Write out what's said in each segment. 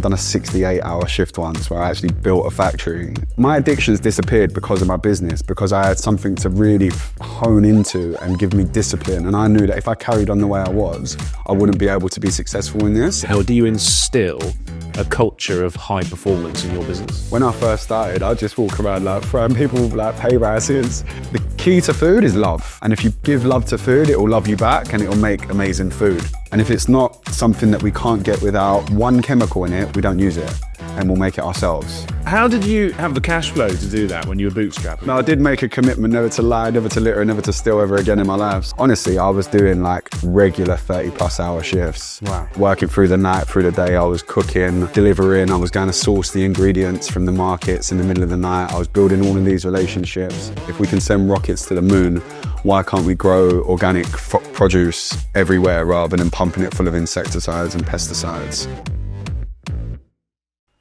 I've done a 68-hour shift once where I actually built a factory. My addictions disappeared because of my business, because I had something to really hone into and give me discipline. And I knew that if I carried on the way I was, I wouldn't be able to be successful in this. How do you instill a culture of high performance in your business? When I first started, I'd just walk around like throwing people like pay rises. The key to food is love. And if you give love to food, it will love you back and it will make amazing food. And if it's not something that we can't get without one chemical in it, we don't use it and we'll make it ourselves. How did you have the cash flow to do that when you were bootstrapping? No, I did make a commitment never to lie, never to litter, never to steal ever again in my life. Honestly, I was doing like regular 30+ hour shifts. Wow. Working through the night, through the day, I was cooking, delivering, I was going to source the ingredients from the markets in the middle of the night. I was building all of these relationships. If we can send rockets to the moon, why can't we grow organic produce everywhere rather than pumping it full of insecticides and pesticides?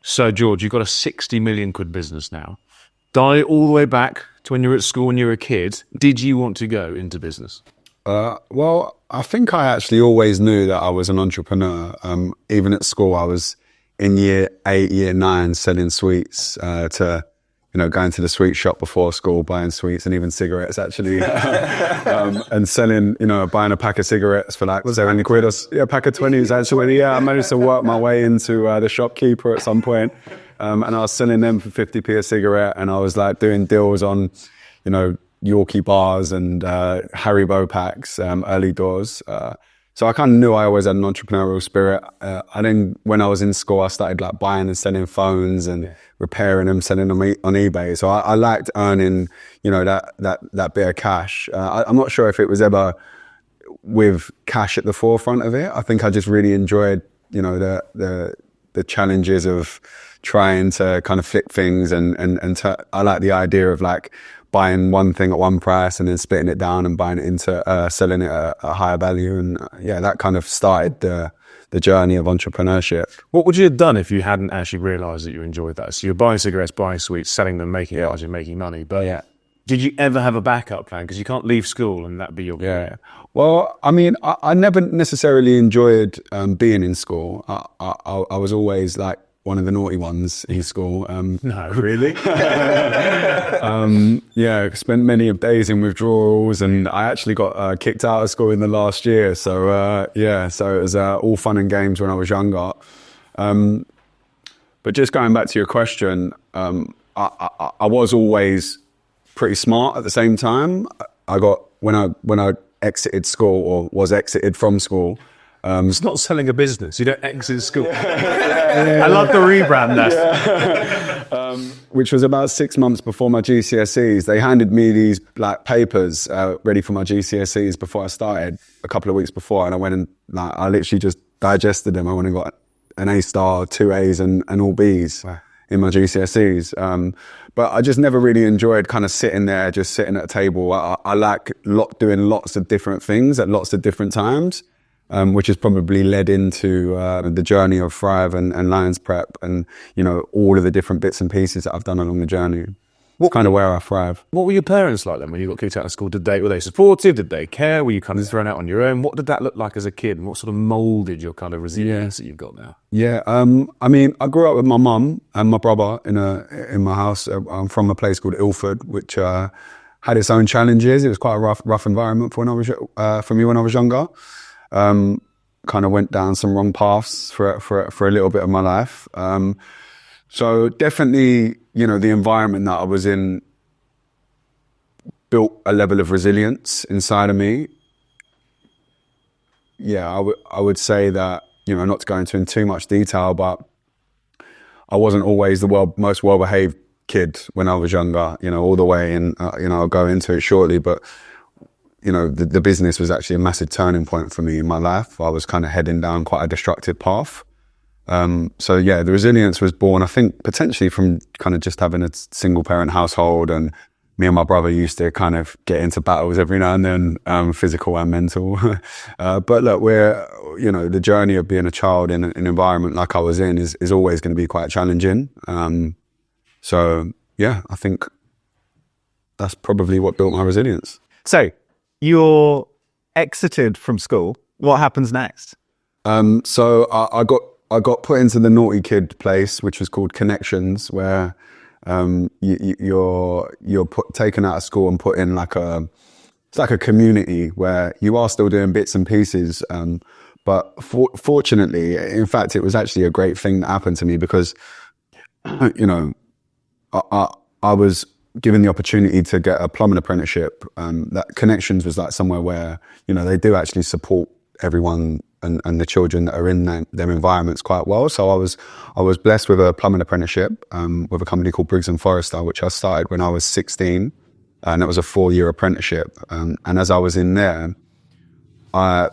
So George, you've got a 60 million quid business now. Dial all the way back to when you were at school when you were a kid. Did you want to go into business? Well, I think I actually always knew that I was an entrepreneur. Even at school, I was in year 8, year 9, selling sweets to, going to the sweet shop before school, buying sweets and even cigarettes actually, and selling, buying a pack of cigarettes for like 70 quid or a pack of 20s actually. Yeah, I managed to work my way into the shopkeeper at some point, and I was selling them for 50p a cigarette, and I was like doing deals on, Yorkie bars and Haribo packs, early doors. So I kind of knew I always had an entrepreneurial spirit. And then when I was in school, I started like buying and selling phones and repairing them, selling them on eBay. So I liked earning, that bit of cash. I'm not sure if it was ever with cash at the forefront of it. I think I just really enjoyed, the challenges of trying to kind of flip things I like the idea of like buying one thing at one price and then splitting it down and buying it into selling it at a higher value. And that kind of started the journey of entrepreneurship. What would you have done if you hadn't actually realised that you enjoyed that? So you're buying cigarettes, buying sweets, selling them, making margin, making money. But did you ever have a backup plan? Because you can't leave school and that be your career. Well, I mean, I never necessarily enjoyed being in school. I was always like one of the naughty ones in school. No, really? Spent many days in withdrawals, and I actually got kicked out of school in the last year. So so it was all fun and games when I was younger. But just going back to your question, I was always pretty smart at the same time. I got when I exited school or was exited from school. It's not selling a business. You don't exit school. I love the rebrand that. Which was about 6 months before my GCSEs. They handed me these like papers ready for my GCSEs before I started, a couple of weeks before, and I went and I literally just digested them. I went and got an A star, 2 A's and all B's in my GCSEs. But I just never really enjoyed kind of sitting there, just sitting at a table. I like doing lots of different things at lots of different times. Which has probably led into the journey of Frive and Lions Prep and, all of the different bits and pieces that I've done along the journey. It's kind of where I thrive. What were your parents like then when you got kicked out of school? Were they supportive? Did they care? Were you kind of thrown out on your own? What did that look like as a kid? And what sort of moulded your kind of resilience that you've got now? Yeah, I mean, I grew up with my mum and my brother in my house. I'm from a place called Ilford, which had its own challenges. It was quite a rough environment for me when I was younger. Kind of went down some wrong paths for a little bit of my life. So definitely, the environment that I was in built a level of resilience inside of me. Yeah, I would say that, not to go into too much detail, but I wasn't always the most well-behaved kid when I was younger, all the way. And, I'll go into it shortly, but the business was actually a massive turning point for me in my life. I was kind of heading down quite a destructive path. The resilience was born, I think, potentially from kind of just having a single parent household, and me and my brother used to kind of get into battles every now and then, physical and mental. But look, the journey of being a child in an environment like I was in is always going to be quite challenging. I think that's probably what built my resilience. So, you're exited from school. What happens next? So I got I got put into the naughty kid place, which was called Connections, where you're taken out of school and put in it's like a community where you are still doing bits and pieces. But fortunately, in fact, it was actually a great thing that happened to me because, you know, I was given the opportunity to get a plumbing apprenticeship. That Connections was like somewhere where, you know, they do actually support everyone and the children that are in their environments quite well. So I was blessed with a plumbing apprenticeship with a company called Briggs and Forrester, which I started when I was 16, and it was a 4-year apprenticeship. And as I was in there, I,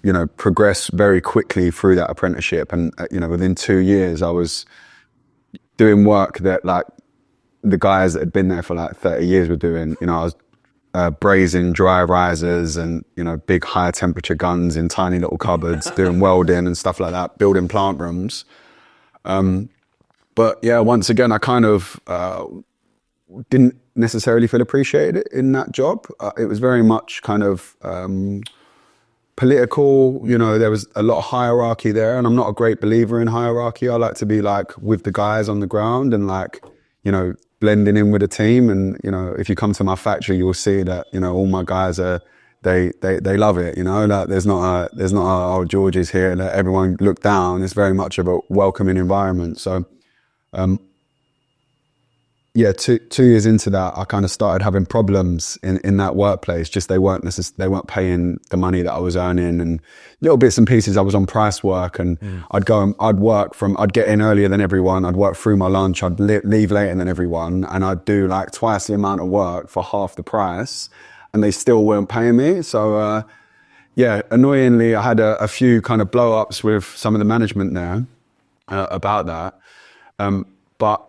you know, progressed very quickly through that apprenticeship, and you know, within 2 years, I was doing work that like the guys that had been there for like 30 years were doing. You know, I was brazing dry risers and, you know, big high temperature guns in tiny little cupboards, doing welding and stuff like that, building plant rooms. But yeah, once again, I kind of didn't necessarily feel appreciated in that job. It was very much kind of political, you know, there was a lot of hierarchy there, and I'm not a great believer in hierarchy. I like to be like with the guys on the ground and like, you know, blending in with a team. And, you know, if you come to my factory, you'll see that, you know, all my guys they love it, you know, like there's not oh, George is here, let everyone look down. It's very much of a welcoming environment. So, yeah, two years into that, I kind of started having problems in that workplace. Just they weren't paying the money that I was earning, and little bits and pieces. I was on price work, and I'd get in earlier than everyone. I'd work through my lunch. I'd leave later than everyone, and I'd do like twice the amount of work for half the price, and they still weren't paying me. So, yeah, annoyingly, I had a few kind of blow ups with some of the management there about that, but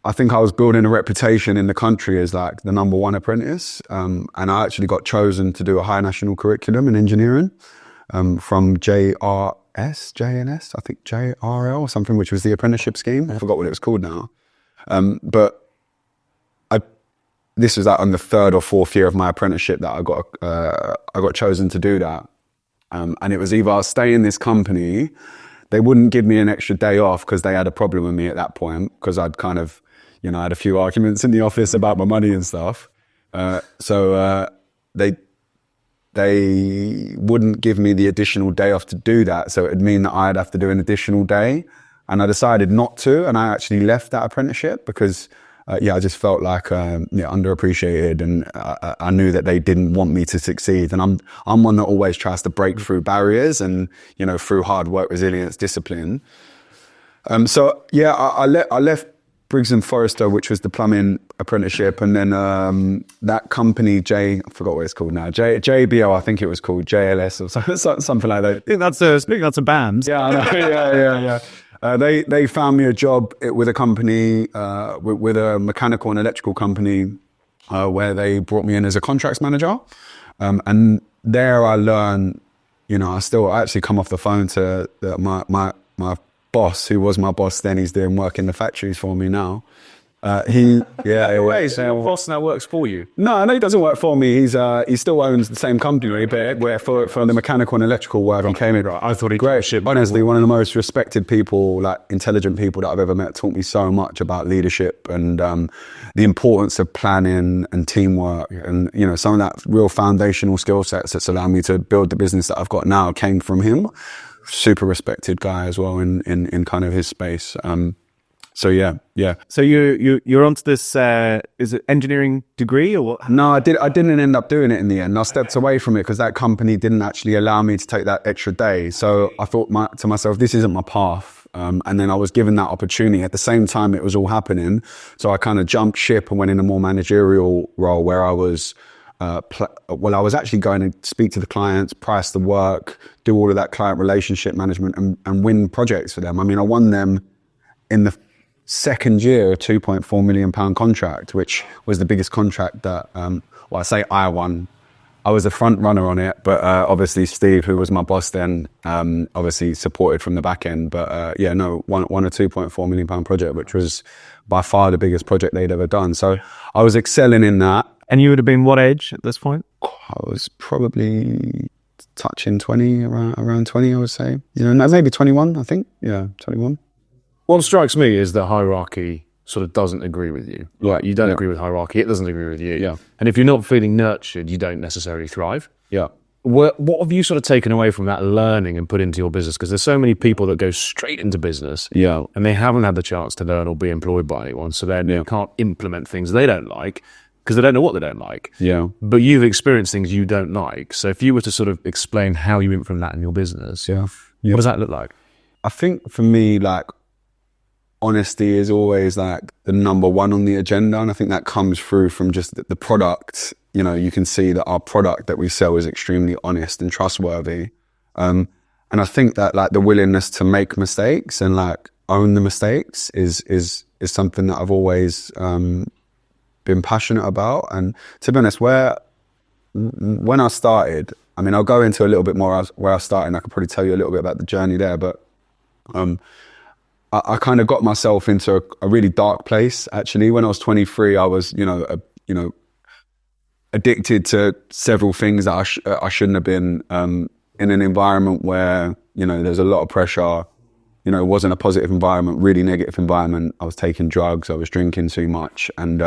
I think I was building a reputation in the country as like the #1 apprentice. And I actually got chosen to do a high national curriculum in engineering from JNS, I think JRL or something, which was the apprenticeship scheme. I forgot what it was called now. But this was like on the 3rd or 4th year of my apprenticeship that I got chosen to do that. And it was either I'll stay in this company. They wouldn't give me an extra day off because they had a problem with me at that point, because I'd kind of, you know, I had a few arguments in the office about my money and stuff. So they wouldn't give me the additional day off to do that. So it'd mean that I'd have to do an additional day. And I decided not to. And I actually left that apprenticeship because, I just felt like underappreciated. And I knew that they didn't want me to succeed. And I'm one that always tries to break through barriers and, you know, through hard work, resilience, discipline. So yeah, I left Briggs and Forrester, which was the plumbing apprenticeship, and then that company, I forgot what it's called now, JBL, I think it was called, JLS or something like that. I think that's a band. Yeah, I know. Yeah. They found me a job with a company, with a mechanical and electrical company, where they brought me in as a contracts manager, and there I learned, you know, I actually come off the phone to my boss, who was my boss then. He's doing work in the factories for me now. So your boss now works for you? No, he doesn't work for me. He still owns the same company, but where for the mechanical and electrical work he came in. I thought he great. Honestly, one of the most respected people, like intelligent people that I've ever met. Taught me so much about leadership and the importance of planning and teamwork, and you know, some of that real foundational skill sets that's allowed me to build the business that I've got now came from him. Super respected guy as well in kind of his space. So yeah. So you're onto this, is it engineering degree or what? No, I didn't end up doing it in the end. I stepped away from it because that company didn't actually allow me to take that extra day. So I thought to myself, this isn't my path. And then I was given that opportunity. At the same time, it was all happening. So I kind of jumped ship and went in a more managerial role where I was, I was actually going to speak to the clients, price the work, do all of that client relationship management and win projects for them. I mean, I won them in the second year a £2.4 million contract, which was the biggest contract that, I say I won. I was the front runner on it, but obviously Steve, who was my boss then, obviously supported from the back end. But won a £2.4 million project, which was by far the biggest project they'd ever done. So I was excelling in that. And you would have been what age at this point? I was probably touching 20, around 20, I would say. Maybe 21, I think. Yeah, 21. What strikes me is that hierarchy sort of doesn't agree with you. Like, you don't agree with hierarchy, it doesn't agree with you. Yeah. And if you're not feeling nurtured, you don't necessarily thrive. Yeah. What have you sort of taken away from that learning and put into your business? Because there's so many people that go straight into business and they haven't had the chance to learn or be employed by anyone. So they can't implement things they don't like because they don't know what they don't like. Yeah. But you've experienced things you don't like. So if you were to sort of explain how you implement that in your business, what does that look like? I think for me, like, honesty is always like the number one on the agenda. And I think that comes through from just the product. You can see that our product that we sell is extremely honest and trustworthy. And I think that, like, the willingness to make mistakes and, like, own the mistakes is something that I've always been passionate about. And to be honest, when I started, I mean, I'll go into a little bit more where I started, and I could probably tell you a little bit about the journey there, but I kind of got myself into a really dark place, actually. When I was 23, I was, addicted to several things that I shouldn't have been, in an environment where, there's a lot of pressure. It wasn't a positive environment, really negative environment. I was taking drugs, I was drinking too much, and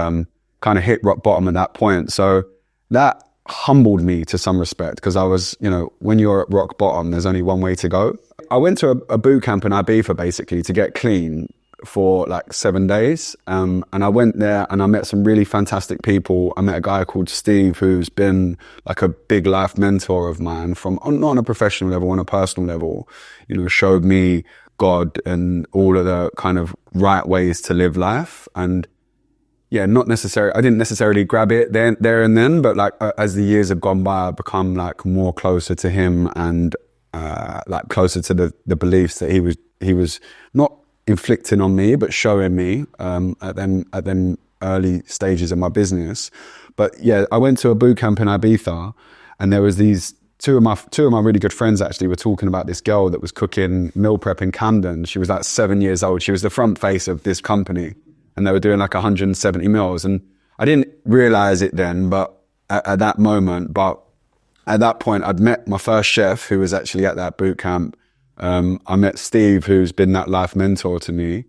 kind of hit rock bottom at that point. So that humbled me to some respect, because I was, when you're at rock bottom, there's only one way to go. I went to a boot camp in Ibiza, basically, to get clean for like 7 days. And I went there and I met some really fantastic people. I met a guy called Steve, who's been like a big life mentor of mine, from not on a professional level, on a personal level, showed me God and all of the kind of right ways to live life. And yeah, I didn't necessarily grab it there and then, but like as the years have gone by, I've become like more closer to him and like closer to the beliefs that he was not inflicting on me, but showing me at them early stages of my business. But yeah, I went to a boot camp in Ibiza, and there was these two of my really good friends actually were talking about this girl that was cooking meal prep in Camden. She was like 7 years old. She was the front face of this company, and they were doing like 170 meals. And I didn't realize it then, but at that moment, but at that point, I'd met my first chef, who was actually at that boot camp. I met Steve, who's been that life mentor to me.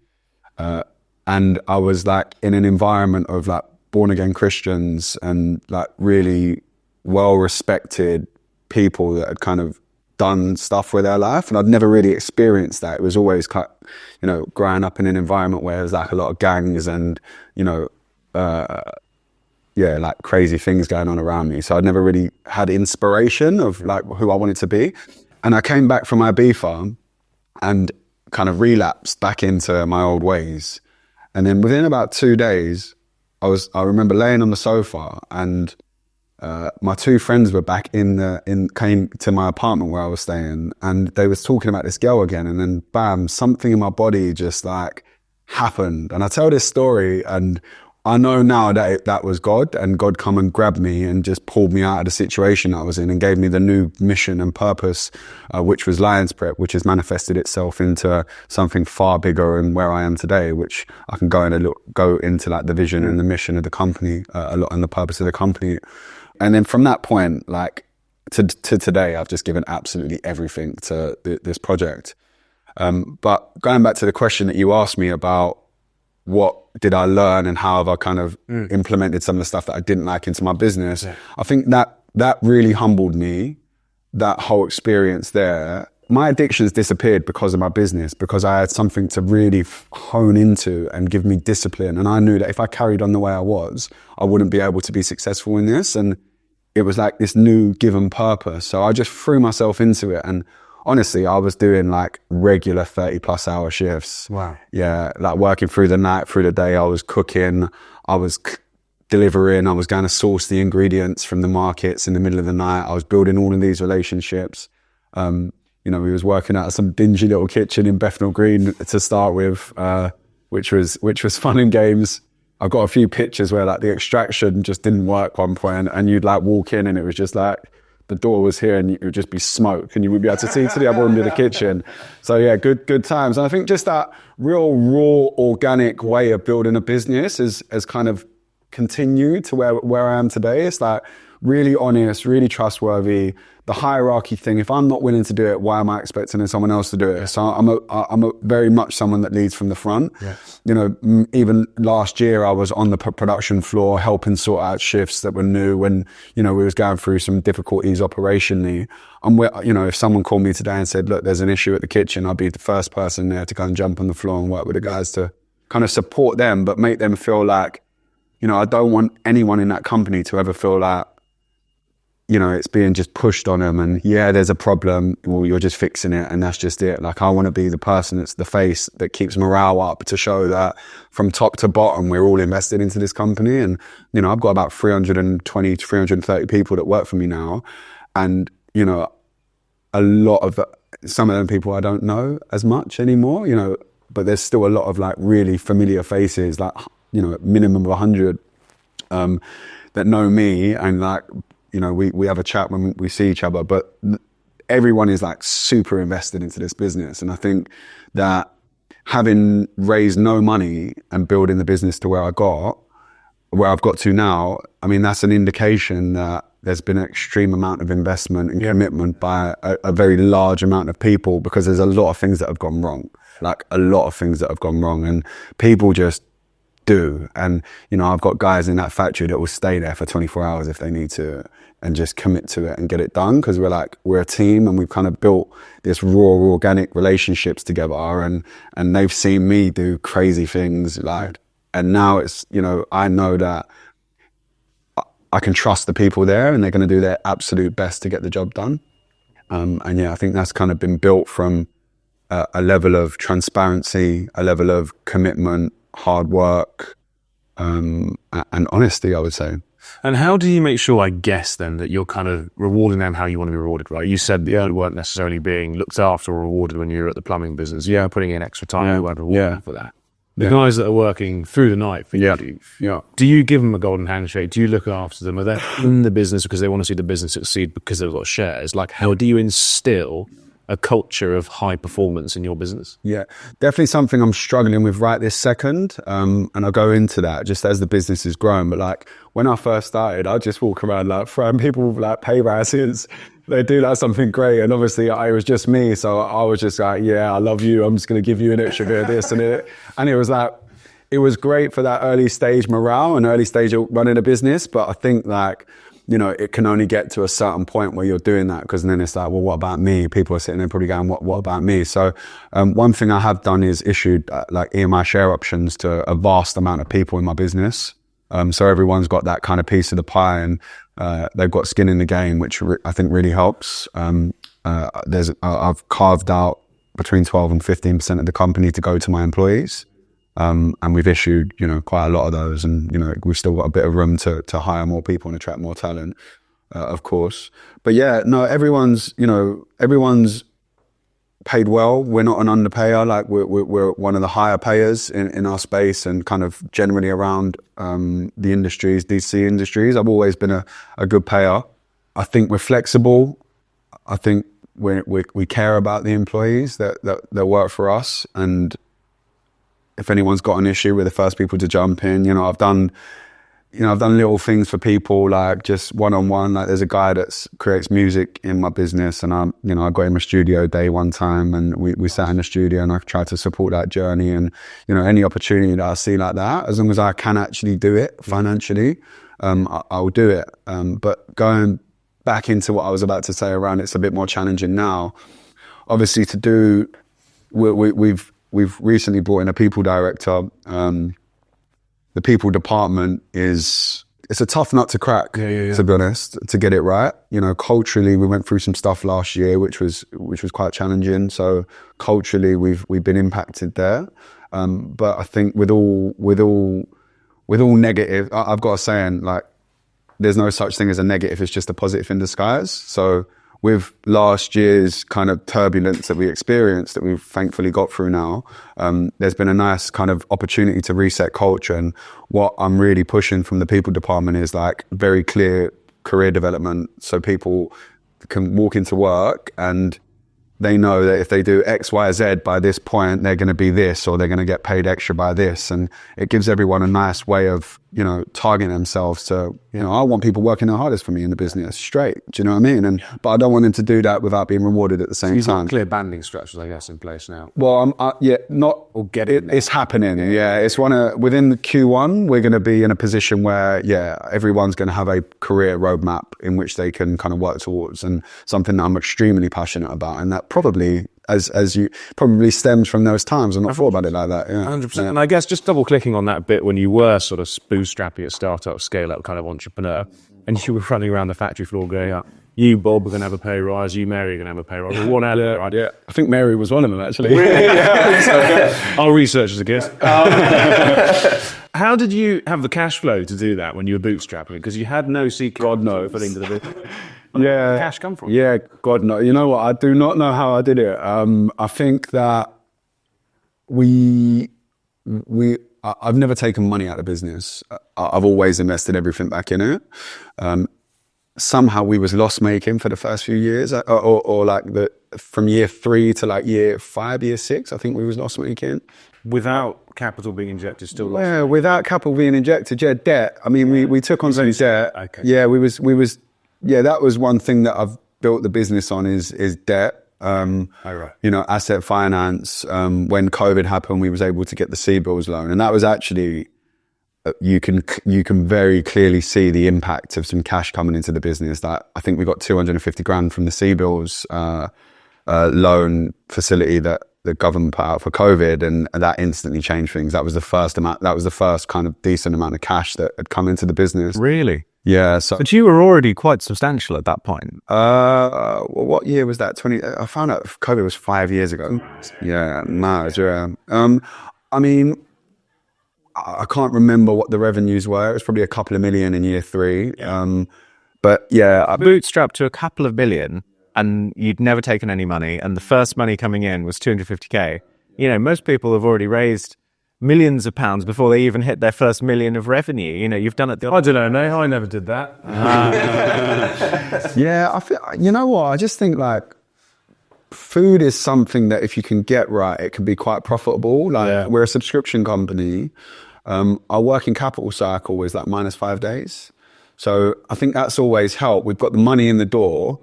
And I was like in an environment of like born again Christians and like really well-respected people that had kind of done stuff with their life. And I'd never really experienced that. It was always kind of, growing up in an environment where there's like a lot of gangs and, like crazy things going on around me. So I'd never really had inspiration of like who I wanted to be. And I came back from Ibiza and kind of relapsed back into my old ways. And then within about 2 days, I remember laying on the sofa, and my two friends were back came to my apartment where I was staying, and they was talking about this girl again. And then bam, something in my body just like happened. And I tell this story, and I know now that that was God, and God come and grabbed me and just pulled me out of the situation I was in and gave me the new mission and purpose, which was Lions Prep, which has manifested itself into something far bigger and where I am today, which I can go into like the vision and the mission of the company a lot, and the purpose of the company. And then from that point, like to today, I've just given absolutely everything to this project. But going back to the question that you asked me about, what did I learn and how have I kind of implemented some of the stuff that I didn't like into my business? Yeah. I think that really humbled me, that whole experience there. My addictions disappeared because of my business, because I had something to really hone into and give me discipline. And I knew that if I carried on the way I was, I wouldn't be able to be successful in this. And it was like this new given purpose. So I just threw myself into it. And honestly, I was doing like regular 30+ hour shifts. Wow. Yeah, like working through the night, through the day. I was cooking, I was delivering, I was going to source the ingredients from the markets in the middle of the night. I was building all of these relationships. We was working out of some dingy little kitchen in Bethnal Green to start with, which was fun and games. I've got a few pictures where like the extraction just didn't work one point, and you'd like walk in and it was just like, the door was here and it would just be smoke and you would be able to see to the other end of the kitchen. So yeah, good times. And I think just that real raw, organic way of building a business has kind of continued to where I am today. It's like really honest, really trustworthy. The hierarchy thing, if I'm not willing to do it, why am I expecting someone else to do it? So I'm a very much someone that leads from the front. Yeah. You know, even last year I was on the production floor helping sort out shifts that were new when, you know, we was going through some difficulties operationally. You know, if someone called me today and said, look, there's an issue at the kitchen, I'd be the first person there to go and jump on the floor and work with the guys to kind of support them, but make them feel like, you know, I don't want anyone in that company to ever feel like, you know, it's being just pushed on them and yeah, there's a problem, well, you're just fixing it and that's just it. Like, I want to be the person that's the face that keeps morale up to show that from top to bottom, we're all invested into this company. And, you know, I've got about 320 to 330 people that work for me now. And, you know, a lot of some of them people I don't know as much anymore, you know, but there's still a lot of like really familiar faces, like, you know, minimum of 100 that know me, and like, you know, we have a chat when we see each other, but everyone is like super invested into this business. And I think that having raised no money and building the business to where I've got to now, I mean, that's an indication that there's been an extreme amount of investment and commitment by a very large amount of people, because there's a lot of things that have gone wrong, like a lot of things that have gone wrong, and people just do. And, you know, I've got guys in that factory that will stay there for 24 hours if they need to and just commit to it and get it done, because we're a team and we've kind of built this raw organic relationships together, and they've seen me do crazy things, like, and now it's, you know, I know that I can trust the people there and they're going to do their absolute best to get the job done. And yeah, I think that's kind of been built from a level of transparency, a level of commitment, hard work, and honesty, I would say. And how do you make sure, I guess, then, that you're kind of rewarding them how you want to be rewarded, right? You said you weren't necessarily being looked after or rewarded when you were at the plumbing business. Yeah, putting in extra time, you weren't rewarded for that. The guys that are working through the night for you, do you give them a golden handshake? Do you look after them? Are they in the business because they want to see the business succeed because they've got shares? Like, how do you instill a culture of high performance in your business? Yeah, definitely something I'm struggling with right this second. And I'll go into that just as the business is growing. But like, when I first started, I'd just walk around like throwing people like pay rises. They do like something great. And obviously it was just me. So I was just like, yeah, I love you. I'm just going to give you an extra bit of this and it. And it was like, it was great for that early stage morale and early stage of running a business. But I think like, you know, it can only get to a certain point where you're doing that, because then it's like, well, what about me? People are sitting there probably going, what about me? So one thing I have done is issued like EMI share options to a vast amount of people in my business. So everyone's got that kind of piece of the pie, and they've got skin in the game, which I think really helps. I've carved out between 12 and 15% of the company to go to my employees. And we've issued, you know, quite a lot of those, and, you know, we've still got a bit of room to hire more people and attract more talent, of course. But yeah, no, everyone's paid well. We're not an underpayer. Like we're one of the higher payers in our space, and kind of generally around the industries, DC industries. I've always been a good payer. I think we're flexible. I think we care about the employees that work for us, and if anyone's got an issue, we're the first people to jump in. I've done little things for people, like just one-on-one. Like there's a guy that creates music in my business, and I got him a studio day one time, and we sat in the studio, and I tried to support that journey. And, any opportunity that I see like that, as long as I can actually do it financially, I'll do it. But going back into what I was about to say around, it's a bit more challenging now. Obviously we've recently brought in a people director. The people department it's a tough nut to crack, to be honest, to get it right. Culturally, we went through some stuff last year, which was quite challenging. So culturally, we've been impacted there. But I think with all negative, I've got a saying, like, there's no such thing as a negative. It's just a positive in disguise. So with last year's kind of turbulence that we experienced, that we've thankfully got through now, there's been a nice kind of opportunity to reset culture. And what I'm really pushing from the people department is like very clear career development, so people can walk into work and they know that if they do X, Y, Z by this point, they're going to be this, or they're going to get paid extra by this. And it gives everyone a nice way of targeting themselves to, I want people working their hardest for me in the business straight. Do you know what I mean? But I don't want them to do that without being rewarded at the same You've time. got clear banding structures, I guess, in place now. Well, it's happening. Yeah, it's within the Q1, we're going to be in a position where, everyone's going to have a career roadmap in which they can kind of work towards, and something that I'm extremely passionate about. And that probably, as you probably stems from those times. I've not thought about it like that. Yeah. 100%. Yeah. And I guess just double clicking on that bit, when you were sort of bootstrapping at startup, scale up kind of entrepreneur, and you were running around the factory floor going, you, Bob, are going to have a pay rise. You, Mary, are going to have a pay rise. One out of yeah. I think Mary was one of them, actually. I'll research as a guest. How did you have the cash flow to do that when you were bootstrapping? Because you had no secret. God knows. Put into the business. Yeah. Where did cash come from? Yeah, God knows. You know what? I do not know how I did it. I think that I've never taken money out of business. I've always invested everything back in it. Somehow we was loss making for the first few years, or from year 3 to like year 5, year 6, I think we was loss making. Without capital being injected, still loss. Yeah, without capital being injected, debt. I mean, we took on some debt. Okay. Yeah, we was. Yeah, that was one thing that I've built the business on is debt. Right. Asset finance. When COVID happened, we was able to get the C-bills loan, and that was actually. You can very clearly see the impact of some cash coming into the business. That I think we got 250 grand from the C-bills loan facility that the government put out for COVID, and that instantly changed things. That was the first kind of decent amount of cash that had come into the business. Really? Yeah. But you were already quite substantial at that point. What year was that? I found out COVID was 5 years ago. Yeah, mad. Yeah. I mean, I can't remember what the revenues were. It was probably a couple of million in year 3. Yeah. But yeah, I bootstrapped to a couple of million, and you'd never taken any money, and the first money coming in was 250k. Most people have already raised millions of pounds before they even hit their first million of revenue. You've done it. I don't know, no, I never did that. Yeah, I feel. You know what? I just think food is something that if you can get right, it can be quite profitable. We're a subscription company. Our working capital cycle is -5 days. So I think that's always helped. We've got the money in the door.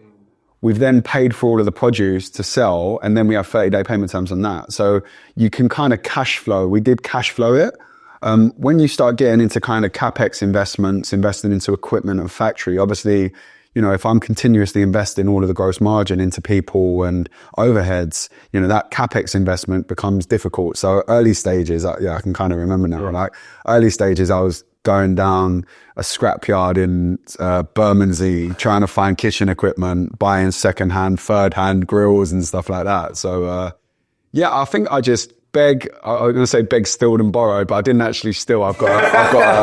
We've then paid for all of the produce to sell, and then we have 30-day payment terms on that. So you can kind of cash flow. We did cash flow it. When you start getting into kind of CapEx investments, investing into equipment and factory, obviously, if I'm continuously investing all of the gross margin into people and overheads, that CapEx investment becomes difficult. So early stages, I can kind of remember now, early stages, I was going down a scrapyard in Bermondsey, trying to find kitchen equipment, buying second-hand, third-hand grills and stuff like that. So, I think I just I was going to say beg, steal and borrow, but I didn't actually steal. I've got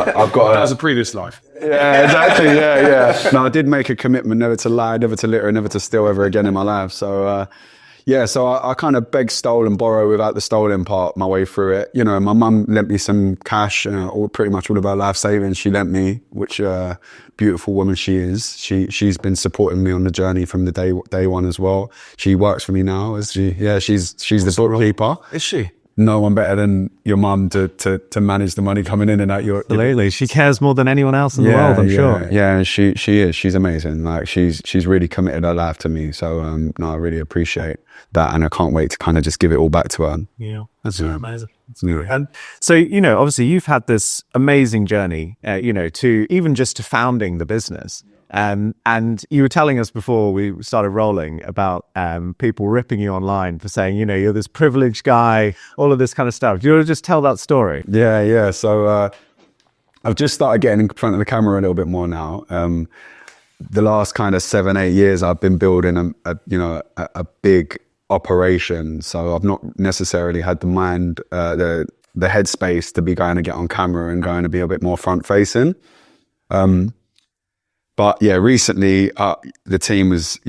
That was a previous life. Yeah, exactly. Yeah. No, I did make a commitment never to lie, never to litter, never to steal ever again in my life. So, so I kind of beg, stole and borrow without the stolen part my way through it. My mum lent me some cash, pretty much all of her life savings she lent me, which beautiful woman she is. She's been supporting me on the journey from the day one as well. She works for me now. She's the bookkeeper. Is she? No one better than your mum to manage the money coming in and out your. Absolutely, she cares more than anyone else in the world. I'm sure. Yeah, and she is. She's amazing. She's really committed her life to me. So I really appreciate that, and I can't wait to kind of just give it all back to her. Yeah, that's amazing. And so obviously you've had this amazing journey, to even just to founding the business. And you were telling us before we started rolling about people ripping you online for saying, you're this privileged guy, all of this kind of stuff. Do you want to just tell that story? Yeah. So I've just started getting in front of the camera a little bit more now. The last kind of 7-8 years, I've been building a big operation. So I've not necessarily had the mind, the headspace to be going to get on camera and going to be a bit more front facing. But yeah, recently the team's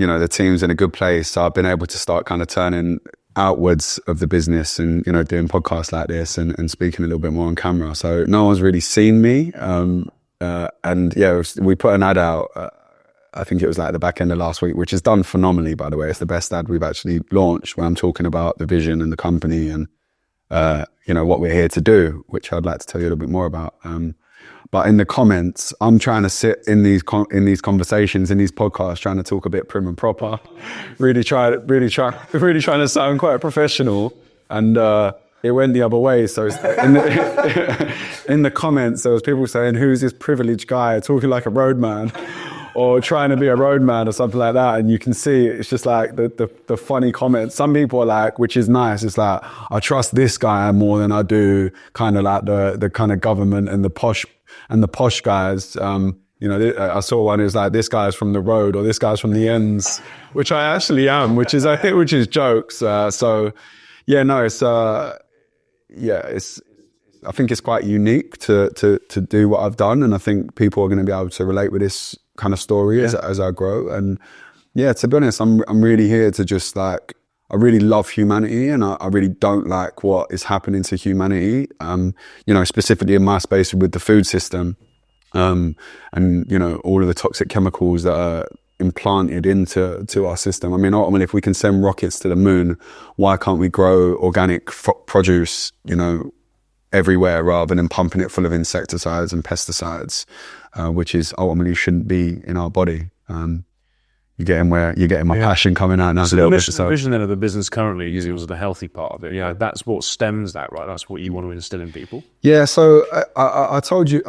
in a good place. So I've been able to start kind of turning outwards of the business and, doing podcasts like this and speaking a little bit more on camera. So no one's really seen me. We put an ad out, I think it was at the back end of last week, which is done phenomenally, by the way. It's the best ad we've actually launched, where I'm talking about the vision and the company and, what we're here to do, which I'd like to tell you a little bit more about. But in the comments, I'm trying to sit in these conversations, in these podcasts, trying to talk a bit prim and proper, really trying to sound quite professional, and it went the other way. So in the comments, there was people saying, "Who's this privileged guy talking like a roadman?" or trying to be a roadman or something like that. And you can see it's just like the funny comments. Some people are like, which is nice, it's like, I trust this guy more than I do kind of like the kind of government and the posh guys. You know, I saw one, it was like, this guy's from the road or this guy's from the ends, which I actually am, which is jokes. So yeah, no, I think it's quite unique to do what I've done. And I think people are going to be able to relate with this kind of story as I grow. And yeah, to be honest, I'm really here to just like, I really love humanity, and I really don't like what is happening to humanity, you know, specifically in my space with the food system, and, you know, all of the toxic chemicals that are implanted into our system. I mean, ultimately, if we can send rockets to the moon, why can't we grow organic produce, you know, everywhere rather than pumping it full of insecticides and pesticides, which is ultimately shouldn't be in our body. You're getting my passion coming out now. So the vision then of the business currently is the healthy part of it. Yeah, that's what stems that, right? That's what you want to instill in people. Yeah. So I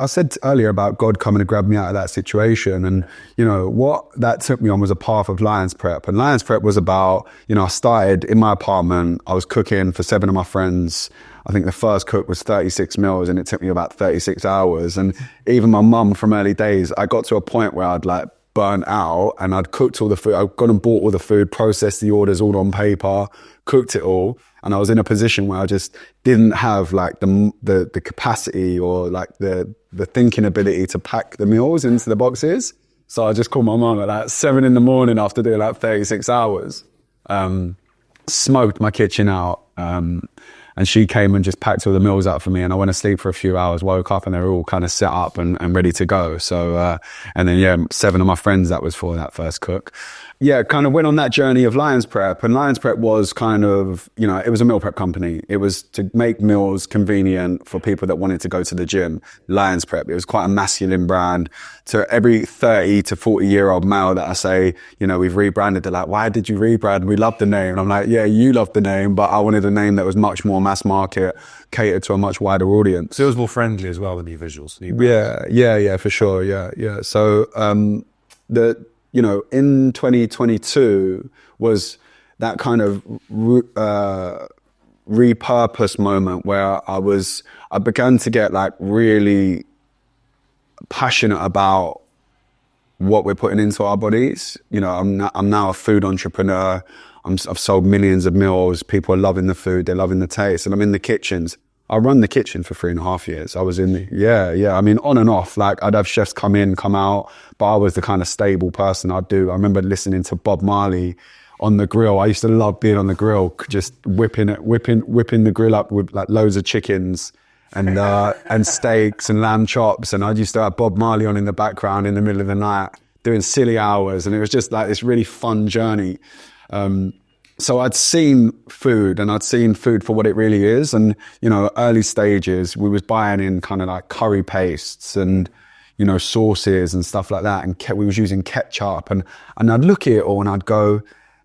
said earlier about God coming to grab me out of that situation, and you know what that took me on was a path of Lions Prep, and Lions Prep was about, you know, I started in my apartment. I was cooking for 7 of my friends. I think the first cook was 36 meals, and it took me about 36 hours. And even my mum from early days, I got to a point where I'd like burnt out, and I'd cooked all the food. I'd gone and bought all the food, processed the orders all on paper, cooked it all. And I was in a position where I just didn't have like the capacity or like the thinking ability to pack the meals into the boxes. So I just called my mum at like 7 a.m. after doing like 36 hours, smoked my kitchen out. And she came and just packed all the meals out for me, and I went to sleep for a few hours, woke up, and they were all kind of set up and ready to go. So, and then, yeah, 7 of my friends, that was for that first cook. Yeah, kind of went on that journey of Lions Prep, and Lions Prep was kind of, you know, it was a meal prep company. It was to make meals convenient for people that wanted to go to the gym. Lions Prep, it was quite a masculine brand. To every 30 to 40-year-old male that I say, you know, we've rebranded, they're like, why did you rebrand? We love the name. And I'm like, yeah, you love the name, but I wanted a name that was much more mass market, catered to a much wider audience. So it was more friendly as well, the new visuals. Yeah, for sure. Yeah. So, you know, in 2022 was that kind of repurpose moment where I began to get like really passionate about what we're putting into our bodies. You know, I'm now a food entrepreneur. I've sold millions of meals. People are loving the food. They're loving the taste. And I'm in the kitchens. I run the kitchen for 3.5 years. I was in the, I mean, on and off, like I'd have chefs come in, come out, but I was the kind of stable person I remember listening to Bob Marley on the grill. I used to love being on the grill, just whipping the grill up with like loads of chickens and steaks and lamb chops. And I used to have Bob Marley on in the background in the middle of the night doing silly hours. And it was just like this really fun journey. So I'd seen food, and I'd seen food for what it really is. And, you know, early stages, we was buying in kind of like curry pastes and, you know, sauces and stuff like that. And we was using ketchup, and I'd look at it all and I'd go,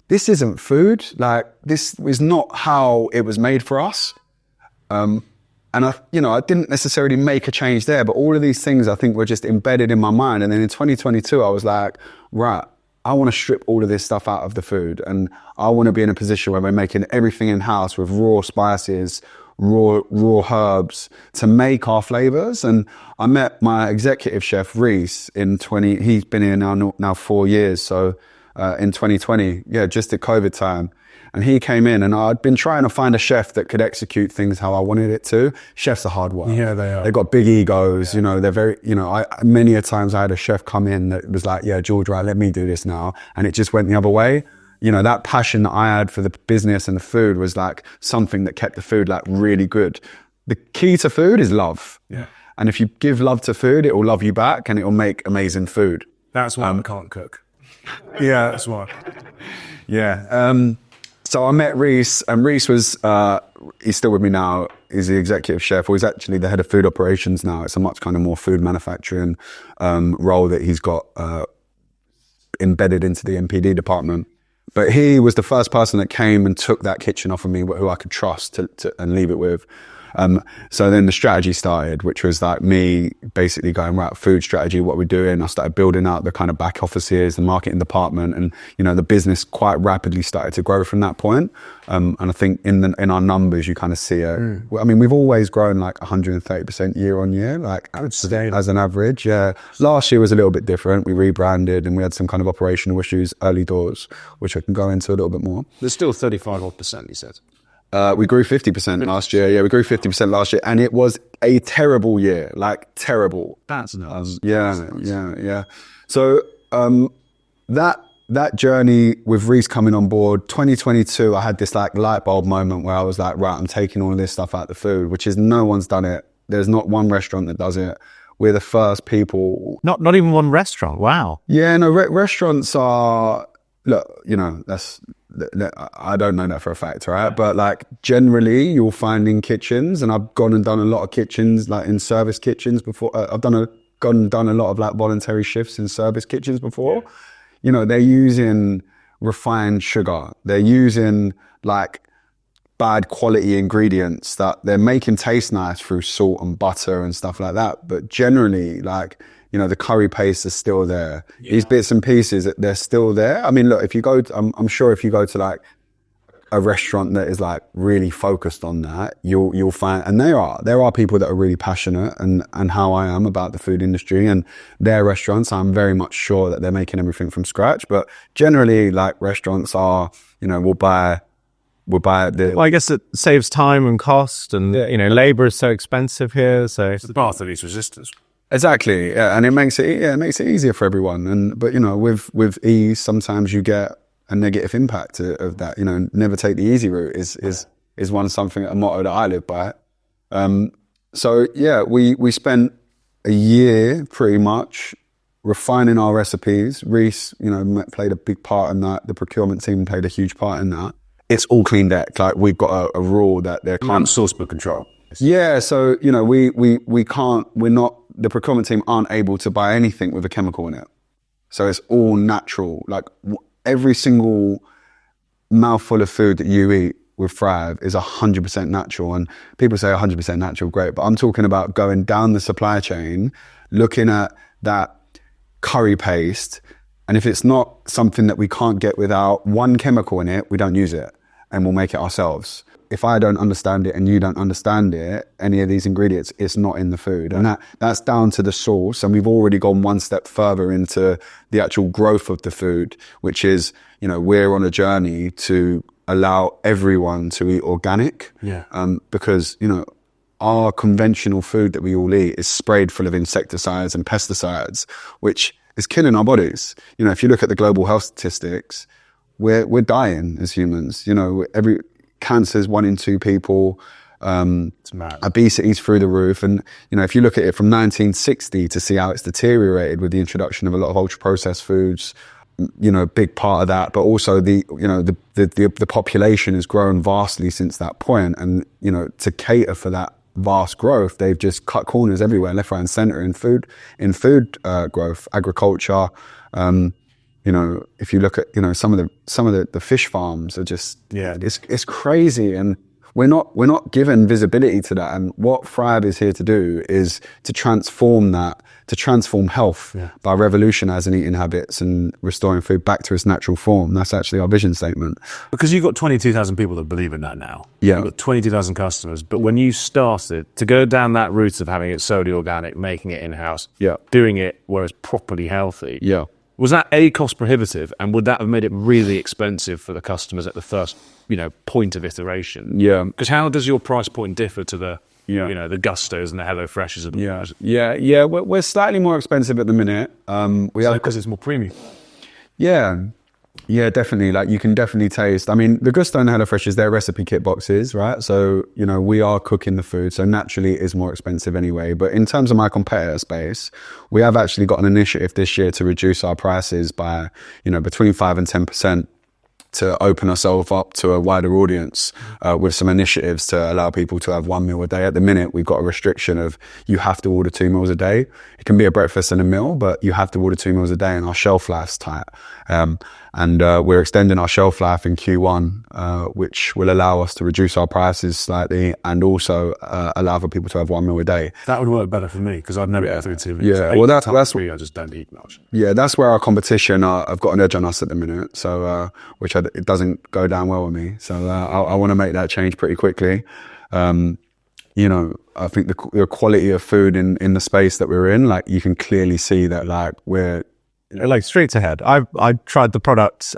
this isn't food. Like, this is not how it was made for us. And I didn't necessarily make a change there, but all of these things I think were just embedded in my mind. And then in 2022, I was like, right, I want to strip all of this stuff out of the food, and I want to be in a position where we're making everything in-house with raw spices, raw herbs to make our flavors. And I met my executive chef, Reese, he's been here now 4 years. So in 2020, just at COVID time. And he came in, and I'd been trying to find a chef that could execute things how I wanted it to. Chefs are hard work. Yeah, they are. They've got big egos, you know, they're very, you know, many a times I had a chef come in that was like, yeah, George, right, let me do this now. And it just went the other way. You know, that passion that I had for the business and the food was like something that kept the food like really good. The key to food is love. Yeah. And if you give love to food, it will love you back, and it will make amazing food. That's why I can't cook. Yeah. That's why. Yeah. So I met Reese, and Reese was, he's still with me now. He's the executive chef, or he's actually the head of food operations now. It's a much kind of more food manufacturing role that he's got embedded into the MPD department. But he was the first person that came and took that kitchen off of me, who I could trust and leave it with. So then the strategy started, which was like me basically going, right, food strategy, what we're doing. I started building out the kind of back offices, the marketing department, and, you know, the business quite rapidly started to grow from that point. And I think in our numbers, you kind of see it. I mean, we've always grown like 130% year on year, like as an average. Yeah. Last year was a little bit different. We rebranded and we had some kind of operational issues early doors, which I can go into a little bit more. There's still 35% you said. We grew 50% last year. Yeah, we grew 50% last year, and it was a terrible year, like terrible. That's nuts. Yeah. So that journey with Reese coming on board, 2022, I had this like light bulb moment where I was like, right, I'm taking all this stuff out the food, which is no one's done it. There's not one restaurant that does it. We're the first people. Not even one restaurant. Wow. Yeah, no, restaurants are, look, you know, I don't know that for a fact, right? But like generally you'll find in kitchens, and I've gone and done a lot of kitchens, like in service kitchens before. I've gone and done a lot of like voluntary shifts in service kitchens before. Yeah. You know, they're using refined sugar. They're using like bad quality ingredients that they're making taste nice through salt and butter and stuff like that. But generally, like, you know, the curry paste is still there. Yeah. These bits and pieces, they're still there. I mean, look, if you go, I'm sure if you go to like a restaurant that is like really focused on that, you'll find, and there are people that are really passionate and how I am about the food industry and their restaurants. I'm very much sure that they're making everything from scratch. But generally, like restaurants are, you know, we'll buy the. Well, I guess it saves time and cost, and you know, labor is so expensive here. So it's the path of least resistance. Exactly, yeah, and it makes it easier for everyone. But you know, with ease, sometimes you get a negative impact of that. You know, never take the easy route is a motto that I live by. So yeah, we spent a year pretty much refining our recipes. Reese, you know, played a big part in that. The procurement team played a huge part in that. It's all clean deck. Like we've got a rule that there can't source book control. Yeah, so you know, the procurement team aren't able to buy anything with a chemical in it. So it's all natural. Like every single mouthful of food that you eat with Frive is 100% natural. And people say 100% natural, great. But I'm talking about going down the supply chain, looking at that curry paste. And if it's not something that we can't get without one chemical in it, we don't use it and we'll make it ourselves. If I don't understand it and you don't understand it, any of these ingredients, it's not in the food. And that's down to the source. And we've already gone one step further into the actual growth of the food, which is, you know, we're on a journey to allow everyone to eat organic. Yeah. Because, you know, our conventional food that we all eat is sprayed full of insecticides and pesticides, which is killing our bodies. You know, if you look at the global health statistics, we're dying as humans. You know, cancer's 1 in 2 people. It's mad. Obesity's through the roof. And, you know, if you look at it from 1960 to see how it's deteriorated with the introduction of a lot of ultra processed foods, you know, a big part of that, but also the population has grown vastly since that point. And, you know, to cater for that vast growth, they've just cut corners everywhere, left, right and center in food growth, agriculture. You know, if you look at, you know, some of the fish farms are just, it's crazy. And we're not given visibility to that. And what Frive is here to do is to transform that, to transform health by revolutionising eating habits and restoring food back to its natural form. That's actually our vision statement. Because you've got 22,000 people that believe in that now. Yeah. You've got 22,000 customers. But when you started to go down that route of having it solely organic, making it in-house, doing it where it's properly healthy, was that cost prohibitive, and would that have made it really expensive for the customers at the first, you know, point of iteration? Yeah. Because how does your price point differ to the, you know, the Gustos and the Hello Freshes of the world? Yeah. We're slightly more expensive at the minute. Because it's more premium. Yeah, definitely. Like you can definitely taste. I mean, the Gusto and HelloFresh is their recipe kit boxes, right? So, you know, we are cooking the food. So naturally it is more expensive anyway. But in terms of my competitor space, we have actually got an initiative this year to reduce our prices by, you know, between 5 and 10%. to open ourselves up to a wider audience with some initiatives to allow people to have 1 meal a day. At the minute, we've got a restriction of you have to order 2 meals a day. It can be a breakfast and a meal, but you have to order 2 meals a day, and our shelf life's tight. And we're extending our shelf life in Q1, which will allow us to reduce our prices slightly and also allow for people to have 1 meal a day. That would work better for me because I've never got through 2 meals. Yeah, well, that's I just don't eat much. Yeah, that's where our competition have got an edge on us at the minute. So, it doesn't go down well with me. So I want to make that change pretty quickly. I think the quality of food in the space that we're in, like you can clearly see that like we're like streets ahead. I tried the product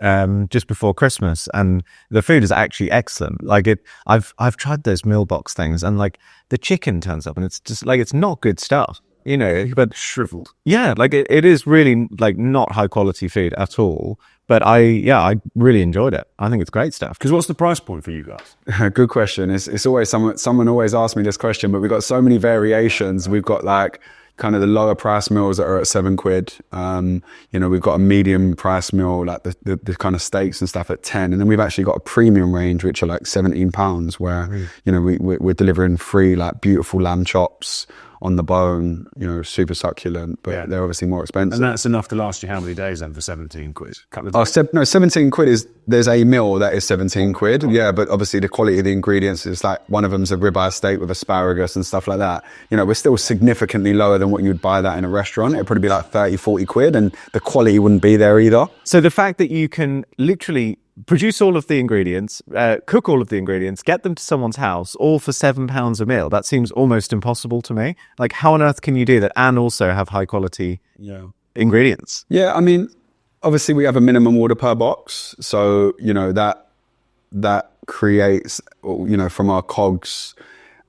just before Christmas, and the food is actually excellent. Like I've tried those meal box things, and like the chicken turns up, and it's just like it's not good stuff, but Shriveled. Yeah, like it is really like not high quality food at all. But I really enjoyed it. I think it's great stuff. Because what's the price point for you guys? Good question. It's always someone always asks me this question, but we've got so many variations. We've got like kind of the lower price meals that are at £7. We've got a medium price meal, like the kind of steaks and stuff at 10. And then we've actually got a premium range, which are like £17, where, we're delivering free, like beautiful lamb chops on the bone, super succulent, but they're obviously more expensive. And that's enough to last you how many days then for 17 quid? No, 17 quid there's a meal that is 17 quid. Yeah, but obviously the quality of the ingredients is like, one of them's a ribeye steak with asparagus and stuff like that. We're still significantly lower than what you'd buy that in a restaurant. It'd probably be like 30, 40 quid, and the quality wouldn't be there either. So the fact that you can literally produce all of the ingredients, cook all of the ingredients, get them to someone's house, all for £7 a meal. That seems almost impossible to me. Like, how on earth can you do that and also have high quality ingredients? Yeah, I mean, obviously we have a minimum order per box. So, that creates, from our COGS,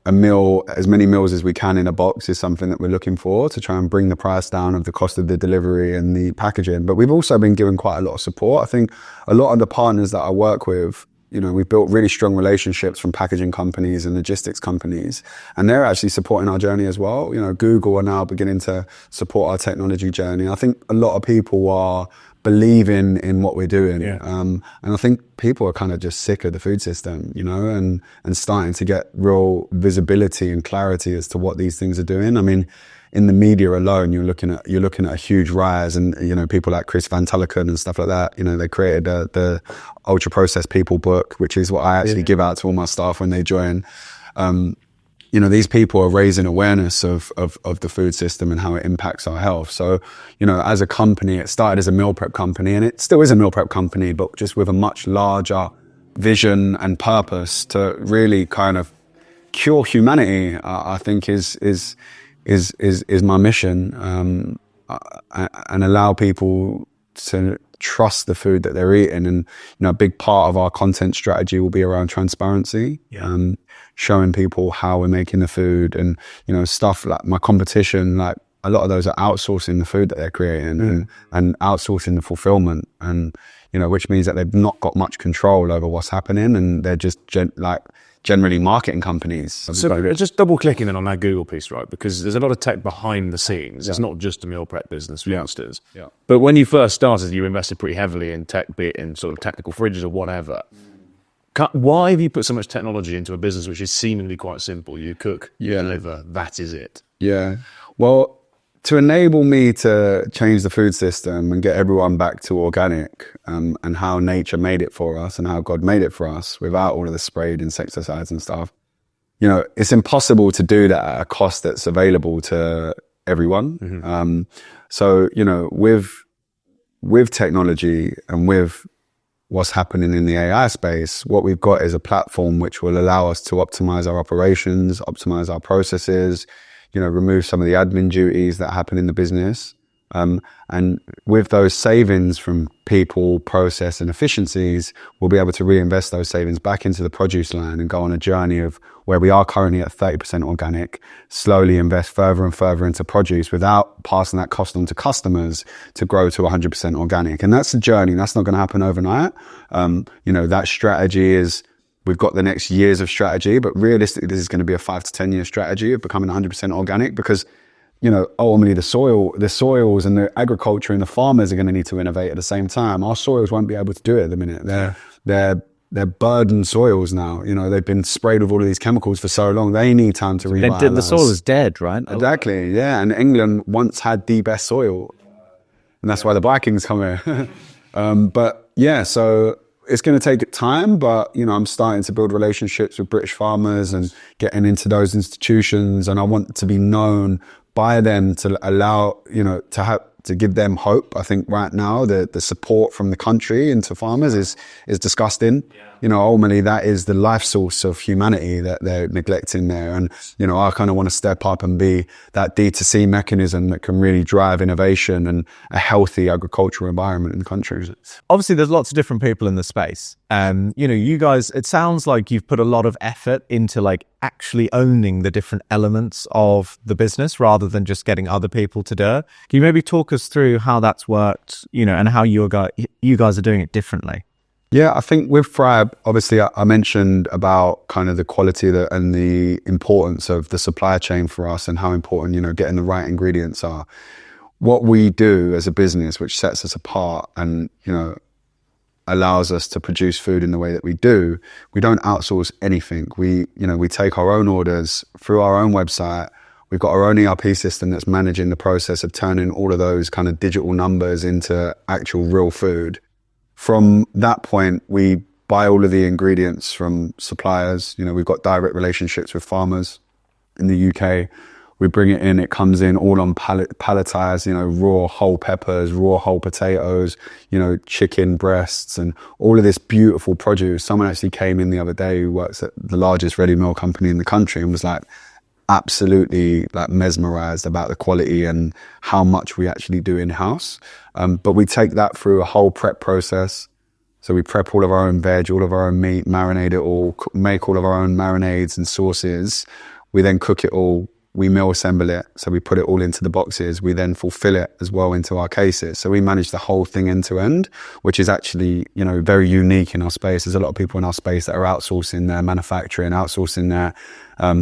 a meal, as many meals as we can in a box is something that we're looking for to try and bring the price down of the cost of the delivery and the packaging. But we've also been given quite a lot of support. I think a lot of the partners that I work with, we've built really strong relationships from packaging companies and logistics companies, and they're actually supporting our journey as well. Google are now beginning to support our technology journey. I think a lot of people are believing in what we're doing. And I think people are kind of just sick of the food system, and starting to get real visibility and clarity as to what these things are doing. I mean, in the media alone, you're looking at a huge rise, and people like Chris Van Tulleken and stuff like that. They created the Ultra Processed People book, which is what I actually give out to all my staff when they join. These people are raising awareness of the food system and how it impacts our health. So, as a company, it started as a meal prep company, and it still is a meal prep company, but just with a much larger vision and purpose to really kind of cure humanity. I think is my mission, and allow people to trust the food that they're eating. And a big part of our content strategy will be around transparency, showing people how we're making the food, and stuff like my competition, like a lot of those are outsourcing the food that they're creating and outsourcing the fulfillment, and which means that they've not got much control over what's happening, and they're just generally marketing companies. So just double clicking in on that Google piece, right? Because there's a lot of tech behind the scenes. It's not just a meal prep business, for instance. Yeah. But when you first started, you invested pretty heavily in tech, be it in sort of technical fridges or whatever. Why have you put so much technology into a business which is seemingly quite simple? You cook, you deliver, that is it. Yeah. Well, to enable me to change the food system and get everyone back to organic, and how nature made it for us and how God made it for us without all of the sprayed insecticides and stuff, it's impossible to do that at a cost that's available to everyone. Mm-hmm. So, with technology and with what's happening in the AI space, what we've got is a platform which will allow us to optimize our operations, optimize our processes, remove some of the admin duties that happen in the business. And with those savings from people, process and efficiencies, we'll be able to reinvest those savings back into the produce line and go on a journey of where we are currently at 30% organic, slowly invest further and further into produce without passing that cost on to customers to grow to 100% organic. And that's a journey. That's not going to happen overnight. That strategy is, we've got the next years of strategy, but realistically, this is going to be a 5 to 10 year strategy of becoming 100% organic, because ultimately the soils and the agriculture and the farmers are going to need to innovate at the same time. Our soils won't be able to do it at the minute. they're burdened soils now. You know, they've been sprayed with all of these chemicals for so long. They need time to revitalize. The soil is dead, right? Exactly, yeah. And England once had the best soil, and that's why the Vikings come here. But yeah, so it's going to take time, but you know, I'm starting to build relationships with British farmers and getting into those institutions, and I want to be known by them to allow, you know, to give them hope. I think right now the support from the country into farmers is disgusting. Yeah. You know, ultimately that is the life source of humanity that they're neglecting there. And, you know, I kind of want to step up and be that D2C mechanism that can really drive innovation and a healthy agricultural environment in the country. Obviously, there's lots of different people in the space. You know, you guys, it sounds like you've put a lot of effort into like actually owning the different elements of the business rather than just getting other people to do it. Can you maybe talk us through how that's worked, you know, and how you guys are doing it differently? Yeah, I think with Frive, obviously I mentioned about kind of the quality and the importance of the supply chain for us and how important, you know, getting the right ingredients are. What we do as a business, which sets us apart and, you know, allows us to produce food in the way that we do, we don't outsource anything. We take our own orders through our own website. We've got our own ERP system that's managing the process of turning all of those kind of digital numbers into actual real food. From that point, we buy all of the ingredients from suppliers. You know, we've got direct relationships with farmers in the UK. We bring it in, it comes in all on palletized, you know, raw whole peppers, raw whole potatoes, you know, chicken breasts and all of this beautiful produce. Someone actually came in the other day who works at the largest ready meal company in the country and was like absolutely like mesmerized about the quality and how much we actually do in-house. But we take that through a whole prep process. So we prep all of our own veg, all of our own meat, marinate it all, make all of our own marinades and sauces. We then cook it all. We meal assemble it. So we put it all into the boxes. We then fulfill it as well into our cases. So we manage the whole thing end to end, which is actually, you know, very unique in our space. There's a lot of people in our space that are outsourcing their manufacturing, outsourcing their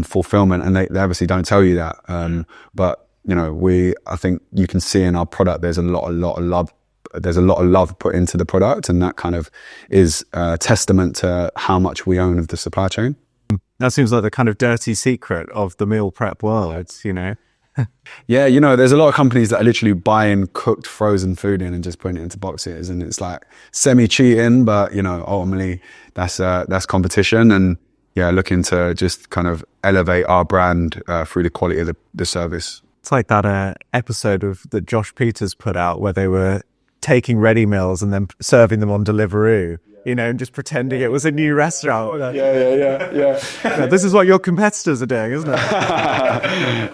fulfillment, and they obviously don't tell you that. But, you know, I think you can see in our product, there's a lot of love. There's a lot of love put into the product, and that kind of is a testament to how much we own of the supply chain. That seems like the kind of dirty secret of the meal prep world, you know? Yeah, you know, there's a lot of companies that are literally buying cooked frozen food in and just putting it into boxes, and it's like semi-cheating, but, you know, ultimately that's competition, and yeah, looking to just kind of elevate our brand through the quality of the service. It's like that episode that Josh Peters put out where they were taking ready meals and then serving them on Deliveroo. You know, and just pretending it was a new restaurant. Yeah. This is what your competitors are doing, isn't it?